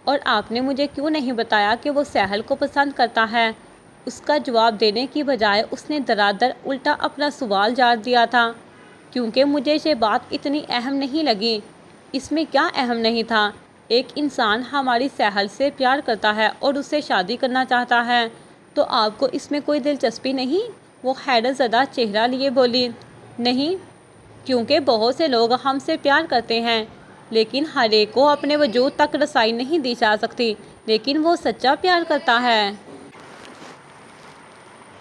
اور آپ نے مجھے کیوں نہیں بتایا کہ وہ سہل کو پسند کرتا ہے؟ اس کا جواب دینے کی بجائے اس نے دراصل الٹا اپنا سوال جار دیا تھا، کیونکہ مجھے یہ بات اتنی اہم نہیں لگی۔ اس میں کیا اہم نہیں تھا؟ ایک انسان ہماری سہل سے پیار کرتا ہے اور اس سے شادی کرنا چاہتا ہے، تو آپ کو اس میں کوئی دلچسپی نہیں؟ وہ حیرت زدہ چہرہ لیے بولی۔ نہیں، کیونکہ بہت سے لوگ ہم سے پیار کرتے ہیں، لیکن ہر ایک کو اپنے وجود تک رسائی نہیں دی جا سکتی، لیکن وہ سچا پیار کرتا ہے۔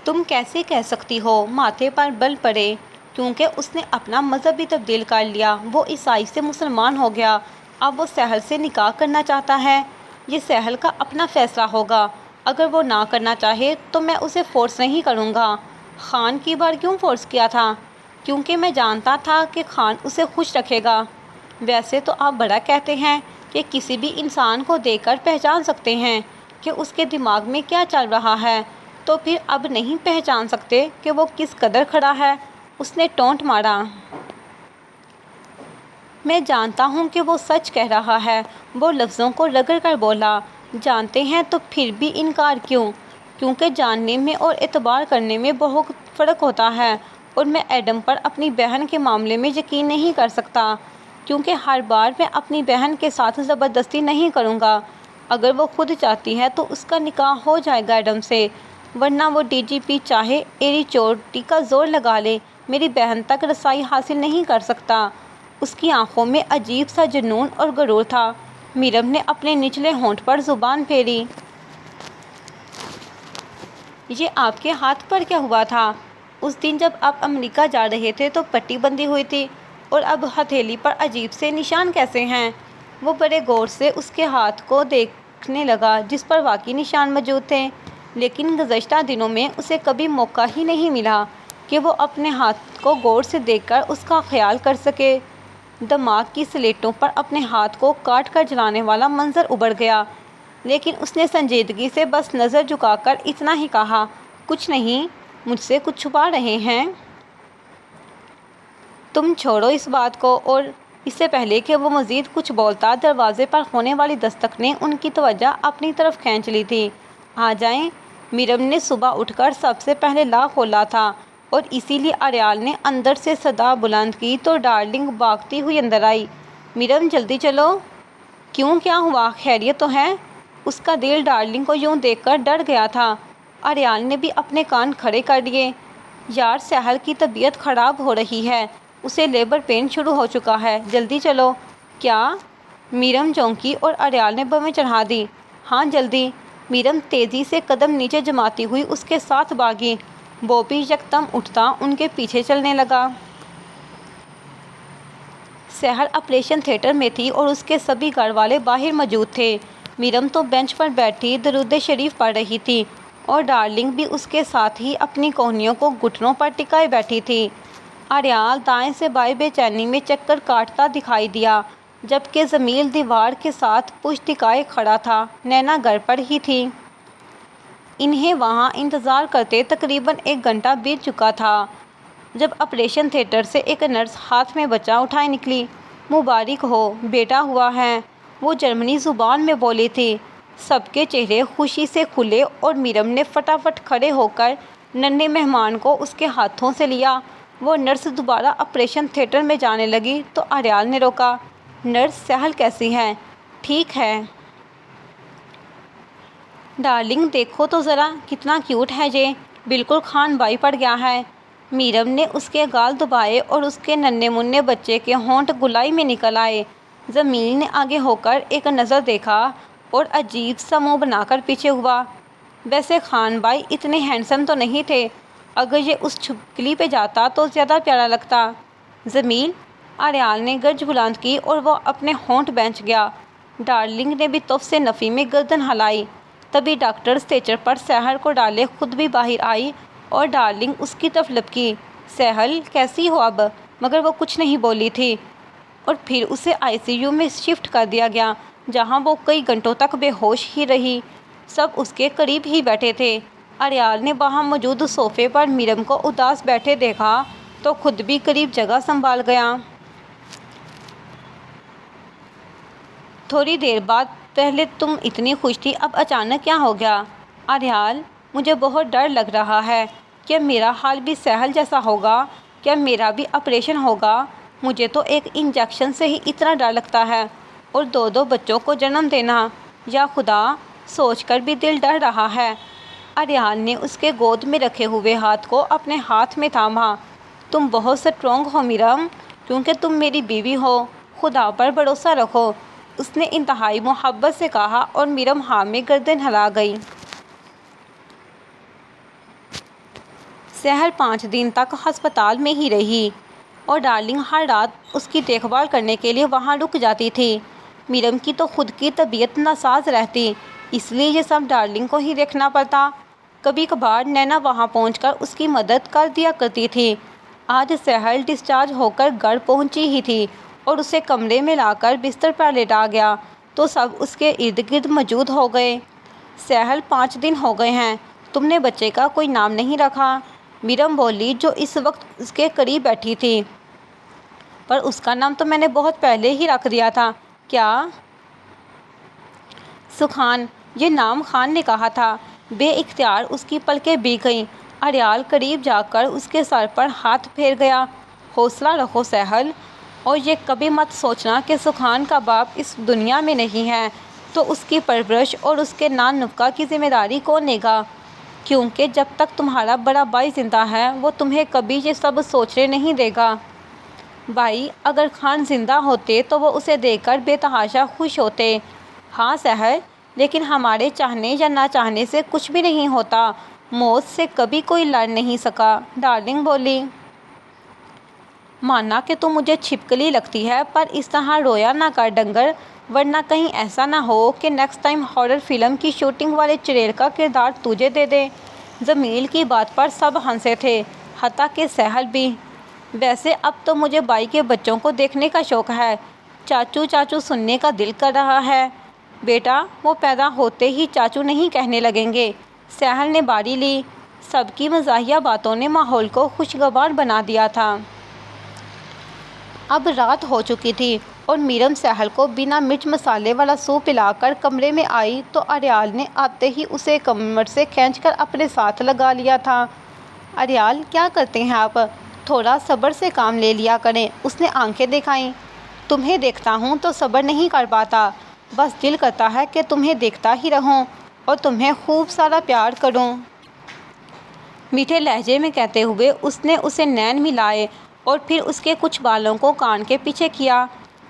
تم کیسے کہہ سکتی ہو؟ ماتھے پر بل پڑے، کیونکہ اس نے اپنا مذہب بھی تبدیل کر لیا۔ وہ عیسائی سے مسلمان ہو گیا۔ اب وہ سہل سے نکاح کرنا چاہتا ہے۔ یہ سہل کا اپنا فیصلہ ہوگا۔ اگر وہ نہ کرنا چاہے تو میں اسے فورس نہیں کروں گا۔ خان کی بار کیوں فورس کیا تھا؟ کیونکہ میں جانتا تھا کہ خان اسے خوش رکھے گا۔ ویسے تو آپ بڑا کہتے ہیں کہ کسی بھی انسان کو دیکھ کر پہچان سکتے ہیں کہ اس کے دماغ میں کیا چل رہا ہے، تو پھر اب نہیں پہچان سکتے کہ وہ کس قدر کھڑا ہے؟ اس نے ٹونٹ مارا۔ میں جانتا ہوں کہ وہ سچ کہہ رہا ہے، وہ لفظوں کو رگڑ کر بولا۔ جانتے ہیں تو پھر بھی انکار کیوں؟ کیونکہ جاننے میں اور اعتبار کرنے میں بہت فرق ہوتا ہے، اور میں ایڈم پر اپنی بہن کے معاملے میں یقین نہیں کر سکتا، کیونکہ ہر بار میں اپنی بہن کے ساتھ زبردستی نہیں کروں گا۔ اگر وہ خود چاہتی ہے تو اس کا نکاح ہو جائے گا ایڈم سے، ورنہ وہ ڈی جی پی چاہے ایری چوٹی کا زور لگا لے، میری بہن تک رسائی حاصل نہیں کر سکتا۔ اس کی آنکھوں میں عجیب سا جنون اور غرور تھا۔ میرم نے اپنے نچلے ہونٹ پر زبان پھیری۔ یہ آپ کے ہاتھ پر کیا ہوا تھا؟ اس دن جب آپ امریکہ جا رہے تھے تو پٹی بندھی ہوئی تھی، اور اب ہتھیلی پر عجیب سے نشان کیسے ہیں؟ وہ بڑے غور سے اس کے ہاتھ کو دیکھنے لگا جس پر واقعی نشان موجود تھے، لیکن گزشتہ دنوں میں اسے کبھی موقع ہی نہیں ملا کہ وہ اپنے ہاتھ کو غور سے دیکھ کر اس کا خیال کر سکے۔ دماغ کی سلیٹوں پر اپنے ہاتھ کو کاٹ کر جلانے والا منظر ابھر گیا، لیکن اس نے سنجیدگی سے بس نظر جھکا کر اتنا ہی کہا، کچھ نہیں، مجھ سے کچھ چھپا رہے ہیں؟ تم چھوڑو اس بات کو۔ اور اس سے پہلے کہ وہ مزید کچھ بولتا، دروازے پر ہونے والی دستک نے ان کی توجہ اپنی طرف کھینچ لی تھی۔ آ جائیں۔ میرم نے صبح اٹھ کر سب سے پہلے لاک کھولا تھا، اور اسی لیے اریال نے اندر سے صدا بلند کی تو ڈارلنگ بھاگتی ہوئی اندر آئی۔ میرم جلدی چلو۔ کیوں، کیا ہوا؟ خیریت تو ہے؟ اس کا دل ڈارلنگ کو یوں دیکھ کر ڈر گیا تھا۔ اریال نے بھی اپنے کان کھڑے کر لیے۔ یار، سہل کی طبیعت خراب ہو رہی ہے، اسے لیبر پین شروع ہو چکا ہے، جلدی چلو۔ کیا؟ میرم چونکی اور اریال نے بویں چڑھا دی۔ ہاں جلدی۔ میرم تیزی سے قدم نیچے جماتی ہوئی اس کے ساتھ بھاگی۔ بوبی یکدم اٹھتا ان کے پیچھے چلنے لگا۔ سحر آپریشن تھیٹر میں تھی اور اس کے سبھی گھر والے باہر موجود تھے۔ میرم تو بینچ پر بیٹھی درود شریف پڑھ رہی تھی، اور ڈارلنگ بھی اس کے ساتھ ہی اپنی کوہنیوں کو گھٹنوں پر ٹکائے بیٹھی تھی۔ اریال دائیں سے بائیں بے چینی میں چکر کاٹتا دکھائی دیا، جبکہ جمیل دیوار کے ساتھ پشت ٹکائے کھڑا تھا۔ نینا گھر پر ہی تھی۔ انہیں وہاں انتظار کرتے تقریباً 1 گھنٹہ بیت چکا تھا، جب آپریشن تھیٹر سے ایک نرس ہاتھ میں بچہ اٹھائے نکلی۔ مبارک ہو، بیٹا ہوا ہے، وہ جرمنی زبان میں بولی تھی۔ سب کے چہرے خوشی سے کھلے، اور میرم نے فٹافٹ کھڑے ہو کر ننھے مہمان کو اس کے ہاتھوں سے لیا۔ وہ نرس دوبارہ آپریشن تھیٹر میں جانے لگی تو اریال نے روکا۔ نرس، سہل کیسی ہے؟ ٹھیک ہے۔ ڈارلنگ دیکھو تو ذرا، کتنا کیوٹ ہے یہ، بالکل خان بائی پڑ گیا ہے۔ میرم نے اس کے گال دبائے اور اس کے ننھے منھے بچے کے ہونٹ گلائی میں نکل آئے۔ جمیل نے آگے ہو کر ایک نظر دیکھا اور عجیب سا منہ بنا کر پیچھے ہوا۔ ویسے خان بائی اتنے ہینڈسم تو نہیں تھے، اگر یہ اس چھپکلی پہ جاتا تو زیادہ پیارا لگتا۔ جمیل، اریال نے گرج بلند کی اور وہ اپنے ہونٹ بھینچ گیا۔ ڈارلنگ نے بھی تف سے نفی میں گردن ہلائی۔ تبھی ڈاکٹر اسٹریچر پر سحر کو ڈالے خود بھی باہر آئی، اور ڈارلنگ اس کی طرف لپکی۔ سہل، کیسی ہو اب؟ مگر وہ کچھ نہیں بولی تھی، اور پھر اسے آئی سی یو میں شفٹ کر دیا گیا، جہاں وہ کئی گھنٹوں تک بے ہوش ہی رہی۔ سب اس کے قریب ہی بیٹھے تھے۔ اریال نے وہاں موجود صوفے پر میرم کو اداس بیٹھے دیکھا تو خود بھی قریب جگہ سنبھال گیا۔ تھوڑی دیر بعد، پہلے تم اتنی خوش تھی، اب اچانک کیا ہو گیا؟ اریال، مجھے بہت ڈر لگ رہا ہے۔ کیا میرا حال بھی سہل جیسا ہوگا؟ کیا میرا بھی آپریشن ہوگا؟ مجھے تو ایک انجیکشن سے ہی اتنا ڈر لگتا ہے، اور 2 بچوں کو جنم دینا، یا خدا، سوچ کر بھی دل ڈر رہا ہے۔ اریال نے اس کے گود میں رکھے ہوئے ہاتھ کو اپنے ہاتھ میں تھاما۔ تم بہت سٹرونگ ہو میرم، کیونکہ تم میری بیوی ہو، خدا پر بھروسہ رکھو، اس نے انتہائی محبت سے کہا، اور میرم ہاں میں گردن ہلا گئی۔ سحر 5 دن تک ہسپتال میں ہی رہی، اور ڈارلنگ ہر رات اس کی دیکھ بھال کرنے کے لیے وہاں رک جاتی تھی۔ میرم کی تو خود کی طبیعت ناساز رہتی، اس لیے یہ سب ڈارلنگ کو ہی دیکھنا پڑتا۔ کبھی کبھار نینا وہاں پہنچ کر اس کی مدد کر دیا کرتی تھی۔ آج سحر ڈسچارج ہو کر گھر پہنچی ہی تھی، اور اسے کمرے میں لا کر بستر پر لٹا گیا تو سب اس کے ارد گرد موجود ہو گئے۔ سحر، 5 دن ہو گئے ہیں، تم نے بچے کا کوئی نام نہیں رکھا؟ میرم بولی، جو اس وقت اس کے قریب بیٹھی تھی۔ پر اس کا نام تو میں نے بہت پہلے ہی رکھ دیا تھا۔ کیا؟ سکھان، یہ نام خان نے کہا تھا۔ بے اختیار اس کی پلکیں بھیگ گئیں۔ اریال قریب جا کر اس کے سر پر ہاتھ پھیر گیا۔ حوصلہ رکھو سہل، اور یہ کبھی مت سوچنا کہ سکھان کا باپ اس دنیا میں نہیں ہے تو اس کی پرورش اور اس کے نان نفقہ کی ذمہ داری کون لے گا؟ کیونکہ جب تک تمہارا بڑا بھائی زندہ ہے وہ تمہیں کبھی یہ سب سوچنے نہیں دے گا۔ بھائی، اگر خان زندہ ہوتے تو وہ اسے دیکھ کر بے تحاشا خوش ہوتے۔ ہاں سہل، لیکن ہمارے چاہنے یا نہ چاہنے سے کچھ بھی نہیں ہوتا۔ موت سے کبھی کوئی لڑ نہیں سکا، ڈارلنگ بولی۔ مانا کہ تم مجھے چھپکلی لگتی ہے، پر اس طرح رویا نہ کر ڈنگر، ورنہ کہیں ایسا نہ ہو کہ نیکسٹ ٹائم ہارر فلم کی شوٹنگ والے چڑیل کا کردار تجھے دے دے۔ جمیل کی بات پر سب ہنسے تھے، حتیٰ کہ سہل بھی۔ ویسے اب تو مجھے بائی کے بچوں کو دیکھنے کا شوق ہے۔ چاچو چاچو سننے کا دل کر رہا ہے۔ بیٹا، وہ پیدا ہوتے ہی چاچو نہیں کہنے لگیں گے، سہل نے باری لی۔ سب کی مزاحیہ باتوں نے ماحول کو خوشگوار بنا دیا تھا۔ اب رات ہو چکی تھی اور میرم سہل کو بنا مرچ مسالے والا سوپ پلا کر کمرے میں آئی تو اریال نے آتے ہی اسے کمر سے کھینچ کر اپنے ساتھ لگا لیا تھا۔ اریال، کیا کرتے ہیں آپ؟ تھوڑا صبر سے کام لے لیا کریں، اس نے آنکھیں دکھائیں۔ تمہیں دیکھتا ہوں تو صبر نہیں کر پاتا، بس دل کرتا ہے کہ تمہیں دیکھتا ہی رہوں اور تمہیں خوب سارا پیار کروں۔ میٹھے لہجے میں کہتے ہوئے اس نے اسے نین ملائے اور پھر اس کے کچھ بالوں کو کان کے پیچھے کیا۔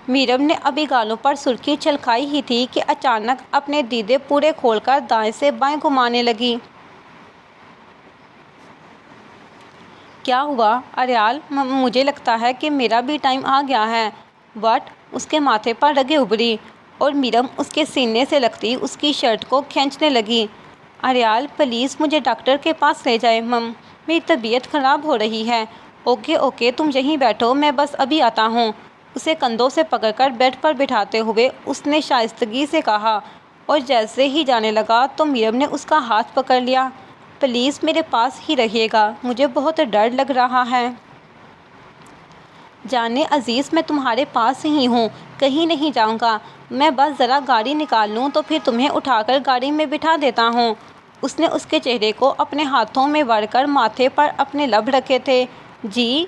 میرم نے ابھی گالوں پر سرخی چھلکائی ہی تھی کہ اچانک اپنے دیدے پورے کھول کر دائیں سے بائیں گھمانے لگی۔ کیا ہوا اریال؟ مجھے لگتا ہے کہ میرا بھی ٹائم آ گیا ہے۔ وٹ؟ اس کے ماتھے پر رگیں ابھری اور میرم اس کے سینے سے لگتی اس کی شرٹ کو کھینچنے لگی۔ اریال، پلیز مجھے ڈاکٹر کے پاس لے جائیں، میری طبیعت خراب ہو رہی ہے۔ اوکے اوکے، تم یہیں بیٹھو، میں بس ابھی آتا ہوں، اسے کندھوں سے پکڑ کر بیڈ پر بٹھاتے ہوئے اس نے شائستگی سے کہا، اور جیسے ہی جانے لگا تو میرم نے اس کا ہاتھ پکڑ لیا۔ پلیز میرے پاس ہی رہیے گا، مجھے بہت ڈر لگ رہا ہے۔ جانے عزیز، میں تمہارے پاس ہی ہوں، کہیں نہیں جاؤں گا، میں بس ذرا گاڑی نکال لوں تو پھر تمہیں اٹھا کر گاڑی میں بٹھا دیتا ہوں۔ اس نے اس کے چہرے کو اپنے ہاتھوں میں وڑ کر ماتھے پر اپنے لب رکھے تھے۔ جی؟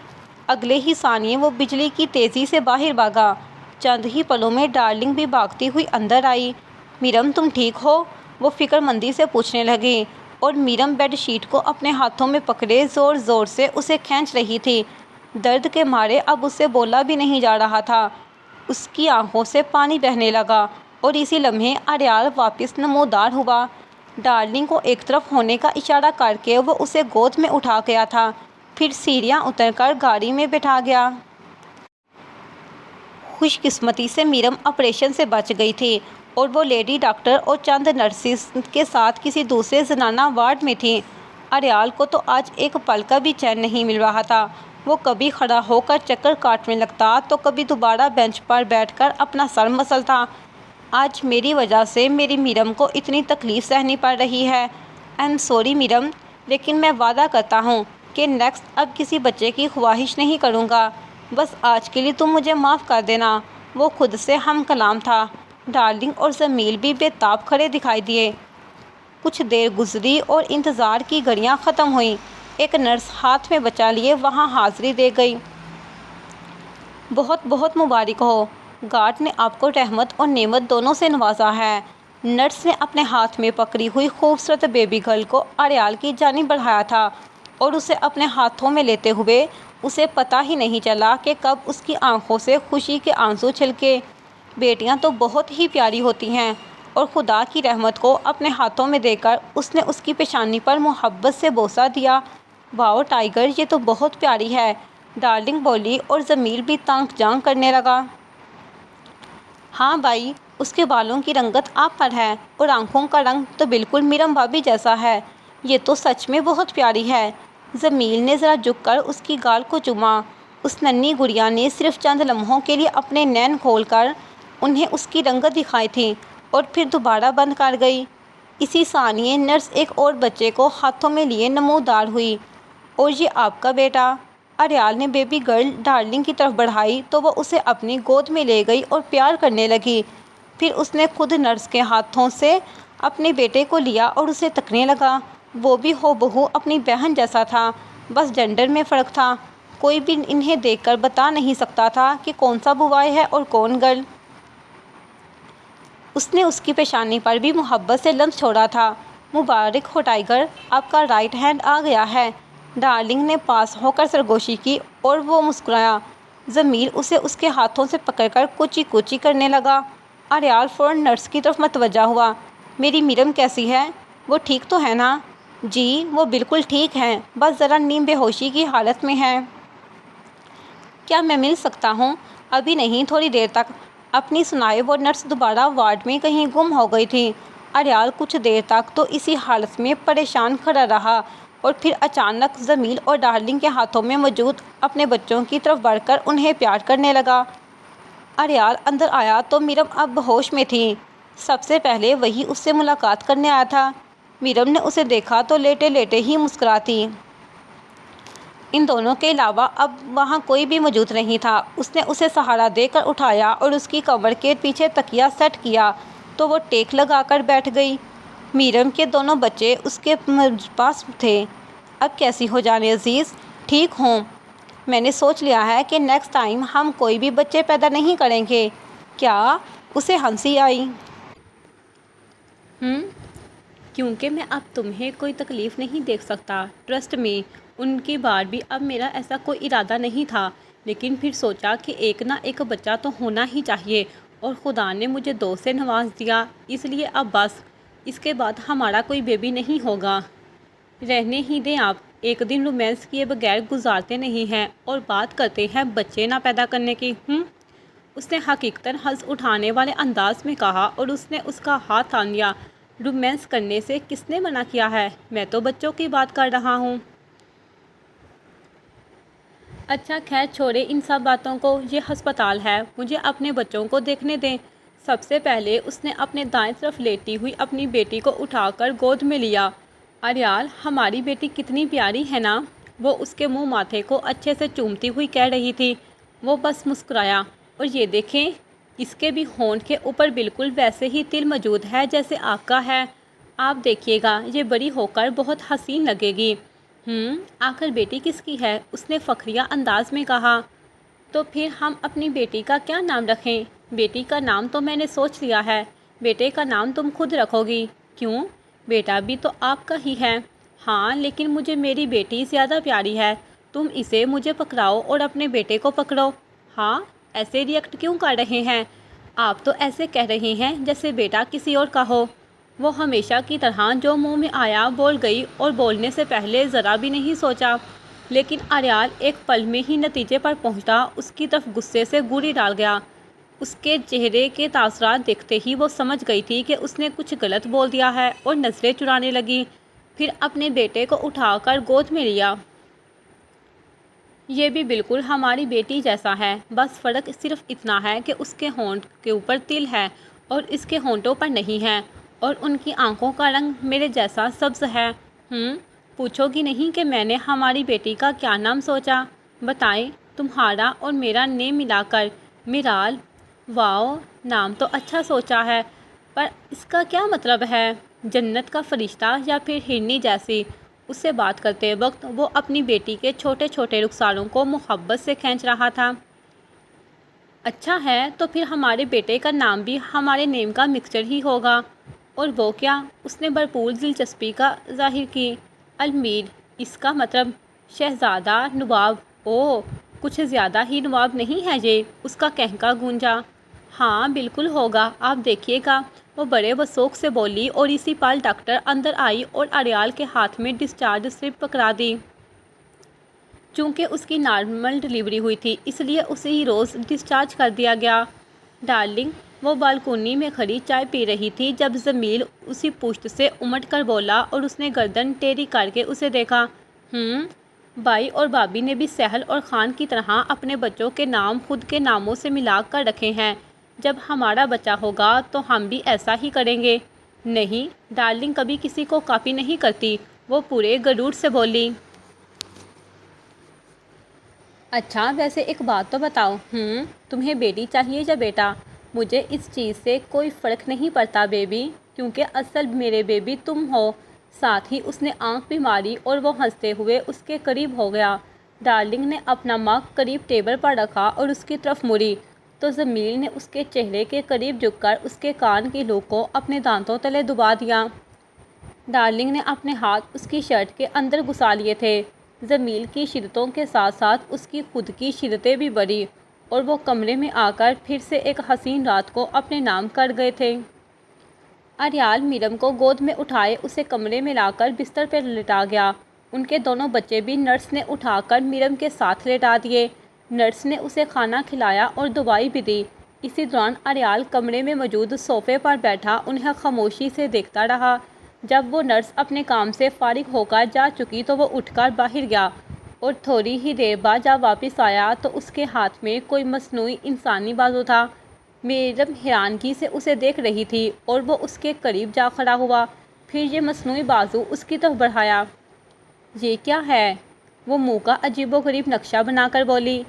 اگلے ہی ثانیے وہ بجلی کی تیزی سے باہر بھاگا۔ چند ہی پلوں میں ڈارلنگ بھی بھاگتی ہوئی اندر آئی۔ میرم، تم ٹھیک ہو؟ وہ فکر مندی سے پوچھنے لگی، اور میرم بیڈ شیٹ کو اپنے ہاتھوں میں پکڑے زور زور سے اسے کھینچ رہی تھی۔ درد کے مارے اب اس سے بولا بھی نہیں جا رہا تھا۔ اس کی آنکھوں سے پانی بہنے لگا اور اسی لمحے اریال واپس نمودار ہوا۔ ڈارلنگ کو ایک طرف ہونے کا اشارہ کر کے وہ اسے گود میں اٹھا گیا تھا، پھر سیڑھیاں اتر کر گاڑی میں بٹھا گیا۔ خوش قسمتی سے میرم آپریشن سے بچ گئی تھی اور وہ لیڈی ڈاکٹر اور چند نرسز کے ساتھ کسی دوسرے زنانہ وارڈ میں تھی۔ اریال کو تو آج ایک پل کا بھی چین نہیں مل رہا تھا۔ وہ کبھی کھڑا ہو کر چکر کاٹنے لگتا تو کبھی دوبارہ بینچ پر بیٹھ کر اپنا سر مسلتا۔ آج میری وجہ سے میری میرم کو اتنی تکلیف سہنی پڑ رہی ہے۔ آئی ایم سوری میرم، لیکن میں وعدہ کرتا ہوں کہ نیکسٹ اب کسی بچے کی خواہش نہیں کروں گا، بس آج کے لیے تم مجھے معاف کر دینا۔ وہ خود سے ہم کلام تھا۔ ڈارلنگ اور جمیل بھی بے تاب کھڑے دکھائی دیے۔ کچھ دیر گزری اور انتظار کی گھڑیاں ختم ہوئیں۔ ایک نرس ہاتھ میں بچہ لیے وہاں حاضری دے گئی۔ بہت بہت مبارک ہو، گاڈ نے آپ کو رحمت اور نعمت دونوں سے نوازا ہے۔ نرس نے اپنے ہاتھ میں پکڑی ہوئی خوبصورت بیبی گرل کو اریال کی جانب بڑھایا تھا اور اسے اپنے ہاتھوں میں لیتے ہوئے اسے پتہ ہی نہیں چلا کہ کب اس کی آنکھوں سے خوشی کے آنسو چھلکے۔ بیٹیاں تو بہت ہی پیاری ہوتی ہیں، اور خدا کی رحمت کو اپنے ہاتھوں میں دے کر اس نے اس کی پیشانی پر محبت سے بوسہ دیا۔ واؤ ٹائیگر، یہ تو بہت پیاری ہے، ڈارلنگ بولی، اور جمیل بھی تانک جھانک کرنے لگا۔ ہاں بھائی، اس کے بالوں کی رنگت آپ پر ہے اور آنکھوں کا رنگ تو بالکل میرم بھابھی جیسا ہے، یہ تو سچ میں بہت پیاری ہے۔ جمیل نے ذرا جھک کر اس کی گال کو چوما۔ اس ننھی گڑیا نے صرف چند لمحوں کے لیے اپنے نین کھول کر انہیں اس کی رنگت دکھائی تھی اور پھر دوبارہ بند کر گئی۔ اسی ثانیے نرس ایک اور بچے کو ہاتھوں میں لیے نمودار ہوئی۔ اور یہ آپ کا بیٹا؟ اریال نے بیبی گرل ڈارلنگ کی طرف بڑھائی تو وہ اسے اپنی گود میں لے گئی اور پیار کرنے لگی۔ پھر اس نے خود نرس کے ہاتھوں سے اپنے بیٹے کو لیا اور اسے تکنے لگا۔ وہ بھی ہو بہو اپنی بہن جیسا تھا، بس جینڈر میں فرق تھا۔ کوئی بھی انہیں دیکھ کر بتا نہیں سکتا تھا کہ کون سا بوائے ہے اور کون گرل۔ اس نے اس کی پیشانی پر بھی محبت سے لمس چھوڑا تھا۔ مبارک ہو ٹائگر، آپ کا رائٹ ہینڈ آ گیا ہے۔ ڈارلنگ نے پاس ہو کر سرگوشی کی اور وہ مسکرایا۔ جمیل اسے اس کے ہاتھوں سے پکڑ کر کوچی کوچی کرنے لگا۔ اریال فوراً نرس کی طرف متوجہ ہوا۔ میری میرم کیسی ہے؟ وہ ٹھیک تو ہے نا؟ جی وہ بالکل ٹھیک ہیں، بس ذرا نیم بے ہوشی کی حالت میں ہے۔ کیا میں مل سکتا ہوں؟ ابھی نہیں، تھوڑی دیر تک۔ اپنی سنائے وہ نرس دوبارہ وارڈ میں کہیں گم ہو گئی تھی۔ اریال کچھ دیر تک تو اسی حالت میں پریشان کھڑا رہا اور پھر اچانک جمیل اور ڈارلنگ کے ہاتھوں میں موجود اپنے بچوں کی طرف بڑھ کر انہیں پیار کرنے لگا۔ اریال اندر آیا تو میرم اب ہوش میں تھی۔ سب سے پہلے وہی اس سے ملاقات کرنے آیا تھا۔ میرم نے اسے دیکھا تو لیٹے لیٹے ہی مسکراتی۔ ان دونوں کے علاوہ اب وہاں کوئی بھی موجود نہیں تھا۔ اس نے اسے سہارا دے کر اٹھایا اور اس کی کمر کے پیچھے تکیہ سیٹ کیا تو وہ ٹیک لگا کر بیٹھ گئی۔ میرم کے دونوں بچے اس کے پاس تھے۔ اب کیسی ہو جانے عزیز؟ ٹھیک ہوں۔ میں نے سوچ لیا ہے کہ نیکسٹ ٹائم ہم کوئی بھی بچے پیدا نہیں کریں گے۔ کیا؟ اسے ہنسی آئی۔ کیونکہ میں اب تمہیں کوئی تکلیف نہیں دیکھ سکتا۔ ٹرسٹ می، ان کی بار بھی اب میرا ایسا کوئی ارادہ نہیں تھا، لیکن پھر سوچا کہ ایک نہ ایک بچہ تو ہونا ہی چاہیے، اور خدا نے مجھے 2 سے نواز دیا، اس لیے اب بس اس کے بعد ہمارا کوئی بیبی نہیں ہوگا۔ رہنے ہی دیں آپ، ایک دن رومانس کیے بغیر گزارتے نہیں ہیں اور بات کرتے ہیں بچے نہ پیدا کرنے کی۔ اس نے حقیقتاً ہنس اٹھانے والے انداز میں کہا اور اس نے اس کا ہاتھ تھام لیا۔ رومانس کرنے سے کس نے منع کیا ہے؟ میں تو بچوں کی بات کر رہا ہوں۔ اچھا خیر چھوڑیں ان سب باتوں کو، یہ ہسپتال ہے، مجھے اپنے بچوں کو دیکھنے دیں۔ سب سے پہلے اس نے اپنے دائیں طرف لیٹی ہوئی اپنی بیٹی کو اٹھا کر گود میں لیا۔ اریال، ہماری بیٹی کتنی پیاری ہے نا؟ وہ اس کے منہ ماتھے کو اچھے سے چومتی ہوئی کہہ رہی تھی۔ وہ بس مسکرایا۔ اور یہ دیکھیں، اس کے بھی ہونٹ کے اوپر بالکل ویسے ہی تل موجود ہے جیسے آپ کا ہے۔ آپ دیکھیے گا، یہ بڑی ہو کر بہت حسین لگے گی۔ آخر بیٹی کس کی ہے؟ اس نے فخریہ انداز میں کہا۔ تو پھر ہم اپنی بیٹی کا کیا نام رکھیں؟ بیٹی کا نام تو میں نے سوچ لیا ہے، بیٹے کا نام تم خود رکھو گی۔ کیوں؟ بیٹا بھی تو آپ کا ہی ہے۔ ہاں لیکن مجھے میری بیٹی زیادہ پیاری ہے، تم اسے مجھے پکڑاؤ اور اپنے بیٹے کو پکڑو۔ ہاں، ایسے ریئیکٹ کیوں کر رہے ہیں؟ آپ تو ایسے کہہ رہے ہیں جیسے بیٹا کسی اور کا ہو۔ وہ ہمیشہ کی طرح جو منہ میں آیا بول گئی اور بولنے سے پہلے ذرا بھی نہیں سوچا۔ لیکن اریال ایک پل میں ہی نتیجے پر پہنچا، اس کی طرف غصے سے گولی ڈال گیا۔ اس کے چہرے کے تاثرات دیکھتے ہی وہ سمجھ گئی تھی کہ اس نے کچھ غلط بول دیا ہے اور نظریں چرانے لگی۔ پھر اپنے بیٹے کو اٹھا کر گود میں لیا۔ یہ بھی بالکل ہماری بیٹی جیسا ہے، بس فرق صرف اتنا ہے کہ اس کے ہونٹ کے اوپر تل ہے اور اس کے ہونٹوں پر نہیں ہے، اور ان کی آنکھوں کا رنگ میرے جیسا سبز ہے۔ پوچھو گی نہیں کہ میں نے ہماری بیٹی کا کیا نام سوچا؟ بتائیں، تمہارا اور میرا نیم ملا کر میرال۔ واؤ، نام تو اچھا سوچا ہے، پر اس کا کیا مطلب ہے؟ جنت کا فرشتہ یا پھر ہرنی جیسی؟ اس سے بات کرتے وقت وہ اپنی بیٹی کے چھوٹے چھوٹے رخساروں کو محبت سے کھینچ رہا تھا۔ اچھا ہے، تو پھر ہمارے بیٹے کا نام بھی ہمارے نیم کا مکسچر ہی ہوگا۔ اور وہ کیا؟ اس نے بھرپور دلچسپی کا ظاہر کی۔ المیر، اس کا مطلب شہزادہ نواب۔ اوہ، کچھ زیادہ ہی نواب نہیں ہے یہ؟ اس کا کہنکا گونجا۔ ہاں بالکل ہوگا، آپ دیکھیے گا، وہ بڑے وثوق سے بولی، اور اسی پل ڈاکٹر اندر آئی اور اریال کے ہاتھ میں ڈسچارج سلپ پکڑا دی۔ چونکہ اس کی نارمل ڈلیوری ہوئی تھی، اس لیے اسے ہی روز ڈسچارج کر دیا گیا۔ ڈارلنگ، وہ بالکونی میں کھڑی چائے پی رہی تھی جب جمیل اسی پشت سے امٹ کر بولا اور اس نے گردن ٹیڑھی کر کے اسے دیکھا۔ بھائی اور بھابھی نے بھی سہل اور خان کی طرح اپنے بچوں کے نام خود کے ناموں سے ملا کر رکھے ہیں۔ جب ہمارا بچہ ہوگا تو ہم بھی ایسا ہی کریں گے۔ نہیں ڈارلنگ کبھی کسی کو کاپی نہیں کرتی، وہ پورے غرور سے بولی۔ اچھا ویسے ایک بات تو بتاؤ، تمہیں بیٹی چاہیے یا بیٹا؟ مجھے اس چیز سے کوئی فرق نہیں پڑتا بیبی، کیونکہ اصل میرے بیبی تم ہو۔ ساتھ ہی اس نے آنکھ بھی ماری اور وہ ہنستے ہوئے اس کے قریب ہو گیا۔ ڈارلنگ نے اپنا مگ قریب ٹیبل پر رکھا اور اس کی طرف مڑی تو جمیل نے اس کے چہرے کے قریب جھک کر اس کے کان کی لوک کو اپنے دانتوں تلے دبا دیا۔ ڈارلنگ نے اپنے ہاتھ اس کی شرٹ کے اندر گھسا لیے تھے۔ جمیل کی شدتوں کے ساتھ ساتھ اس کی خود کی شدتیں بھی بڑھی اور وہ کمرے میں آ کر پھر سے ایک حسین رات کو اپنے نام کر گئے تھے۔ اریال میرم کو گود میں اٹھائے اسے کمرے میں لا کر بستر پر لٹا گیا۔ ان کے دونوں بچے بھی نرس نے اٹھا کر میرم کے ساتھ لٹا دیے۔ نرس نے اسے کھانا کھلایا اور دوائی بھی دی۔ اسی دوران اریال کمرے میں موجود صوفے پر بیٹھا انہیں خاموشی سے دیکھتا رہا۔ جب وہ نرس اپنے کام سے فارغ ہو کر جا چکی تو وہ اٹھ کر باہر گیا اور تھوڑی ہی دیر بعد جب واپس آیا تو اس کے ہاتھ میں کوئی مصنوعی انسانی بازو تھا۔ میرم حیرانگی سے اسے دیکھ رہی تھی اور وہ اس کے قریب جا کھڑا ہوا، پھر یہ مصنوعی بازو اس کی طرف بڑھایا۔ یہ کیا ہے؟ وہ منہ کا عجیب و غریب نقشہ بنا کر بولی۔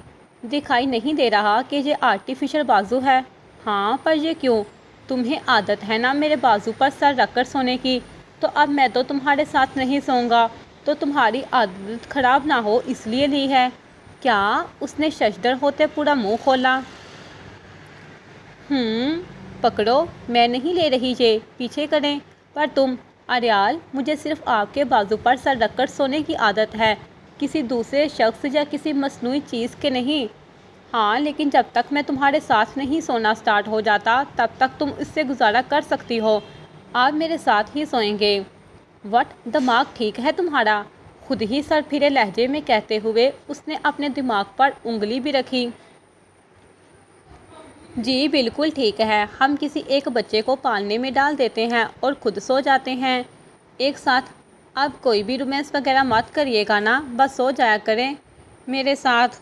دکھائی نہیں دے رہا کہ یہ آرٹیفیشل بازو ہے؟ ہاں پر یہ کیوں؟ تمہیں عادت ہے نا میرے بازو پر سر رکھ کر سونے کی، تو اب میں تو تمہارے ساتھ نہیں سوؤں گا، تو تمہاری عادت خراب نہ ہو اس لیے لی ہے۔ کیا؟ اس نے ششدر ہوتے پورا منہ کھولا۔ پکڑو، میں نہیں لے رہی، یہ پیچھے کریں۔ پر تم، اریال، مجھے صرف آپ کے بازو پر سر رکھ کر سونے کی عادت ہے، کسی دوسرے شخص یا کسی مصنوعی چیز کے نہیں۔ ہاں لیکن جب تک میں تمہارے ساتھ نہیں سونا سٹارٹ ہو جاتا تب تک تم اس سے گزارا کر سکتی ہو۔ آپ میرے ساتھ ہی سوئیں گے۔ وٹ، دماغ ٹھیک ہے تمہارا؟ خود ہی سر پھرے لہجے میں کہتے ہوئے اس نے اپنے دماغ پر انگلی بھی رکھی۔ جی بالکل ٹھیک ہے، ہم کسی ایک بچے کو پالنے میں ڈال دیتے ہیں اور خود سو جاتے ہیں ایک ساتھ۔ اب کوئی بھی رومانس وغیرہ مت کریے گا نا، بس سو جایا کریں میرے ساتھ۔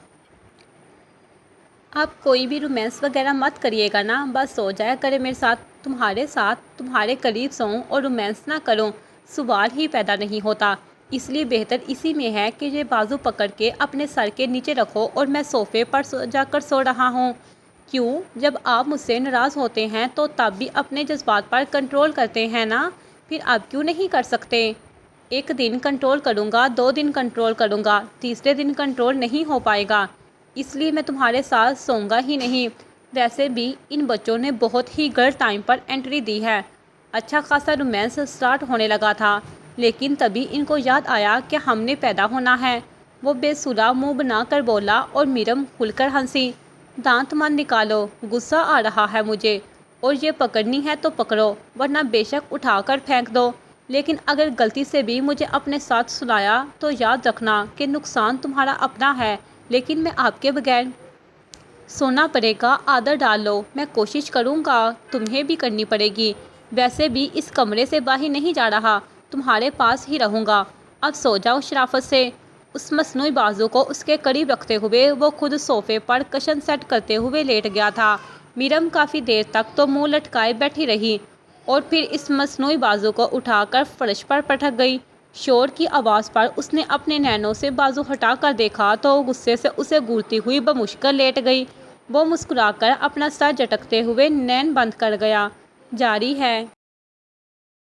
اب کوئی بھی رومانس وغیرہ مت کریے گا نا، بس سو جایا کریں میرے ساتھ۔ تمہارے ساتھ تمہارے قریب سوؤں اور رومانس نہ کروں، سوال ہی پیدا نہیں ہوتا۔ اس لیے بہتر اسی میں ہے کہ یہ بازو پکڑ کے اپنے سر کے نیچے رکھو اور میں صوفے پر جا کر سو رہا ہوں۔ کیوں؟ جب آپ مجھ سے ناراض ہوتے ہیں تو تب بھی اپنے جذبات پر کنٹرول کرتے ہیں نا، پھر اب کیوں نہیں کر سکتے؟ ایک دن کنٹرول کروں گا، 2 دن کنٹرول کروں گا، تیسرے دن کنٹرول نہیں ہو پائے گا، اس لیے میں تمہارے ساتھ سوؤں گا ہی نہیں۔ ویسے بھی ان بچوں نے بہت ہی غلط ٹائم پر انٹری دی ہے۔ اچھا خاصا رومانس سٹارٹ ہونے لگا تھا، لیکن تبھی ان کو یاد آیا کہ ہم نے پیدا ہونا ہے۔ وہ بے سرا منہ بنا کر بولا اور میرم کھل کر ہنسی۔ دانت مت نکالو، غصہ آ رہا ہے مجھے، اور یہ پکڑنی ہے تو پکڑو ورنہ بے شک اٹھا کر پھینک دو، لیکن اگر غلطی سے بھی مجھے اپنے ساتھ سلایا تو یاد رکھنا کہ نقصان تمہارا اپنا ہے، لیکن میں آپ کے بغیر سونا پڑے گا۔ عادت ڈال لو، میں کوشش کروں گا، تمہیں بھی کرنی پڑے گی۔ ویسے بھی اس کمرے سے باہر نہیں جا رہا، تمہارے پاس ہی رہوں گا۔ اب سو جاؤ شرافت سے۔ اس مصنوعی بازو کو اس کے قریب رکھتے ہوئے وہ خود صوفے پر کشن سیٹ کرتے ہوئے لیٹ گیا تھا۔ میرم کافی دیر تک تو منہ لٹکائے بیٹھی رہی اور پھر اس مصنوعی بازو کو اٹھا کر فرش پر پٹک گئی۔ شور کی آواز پر اس نے اپنے نینوں سے بازو ہٹا کر دیکھا تو وہ غصے سے اسے گھورتی ہوئی بمشکل لیٹ گئی۔ وہ مسکرا کر اپنا سر جھٹکتے ہوئے نین بند کر گیا۔ جاری ہے۔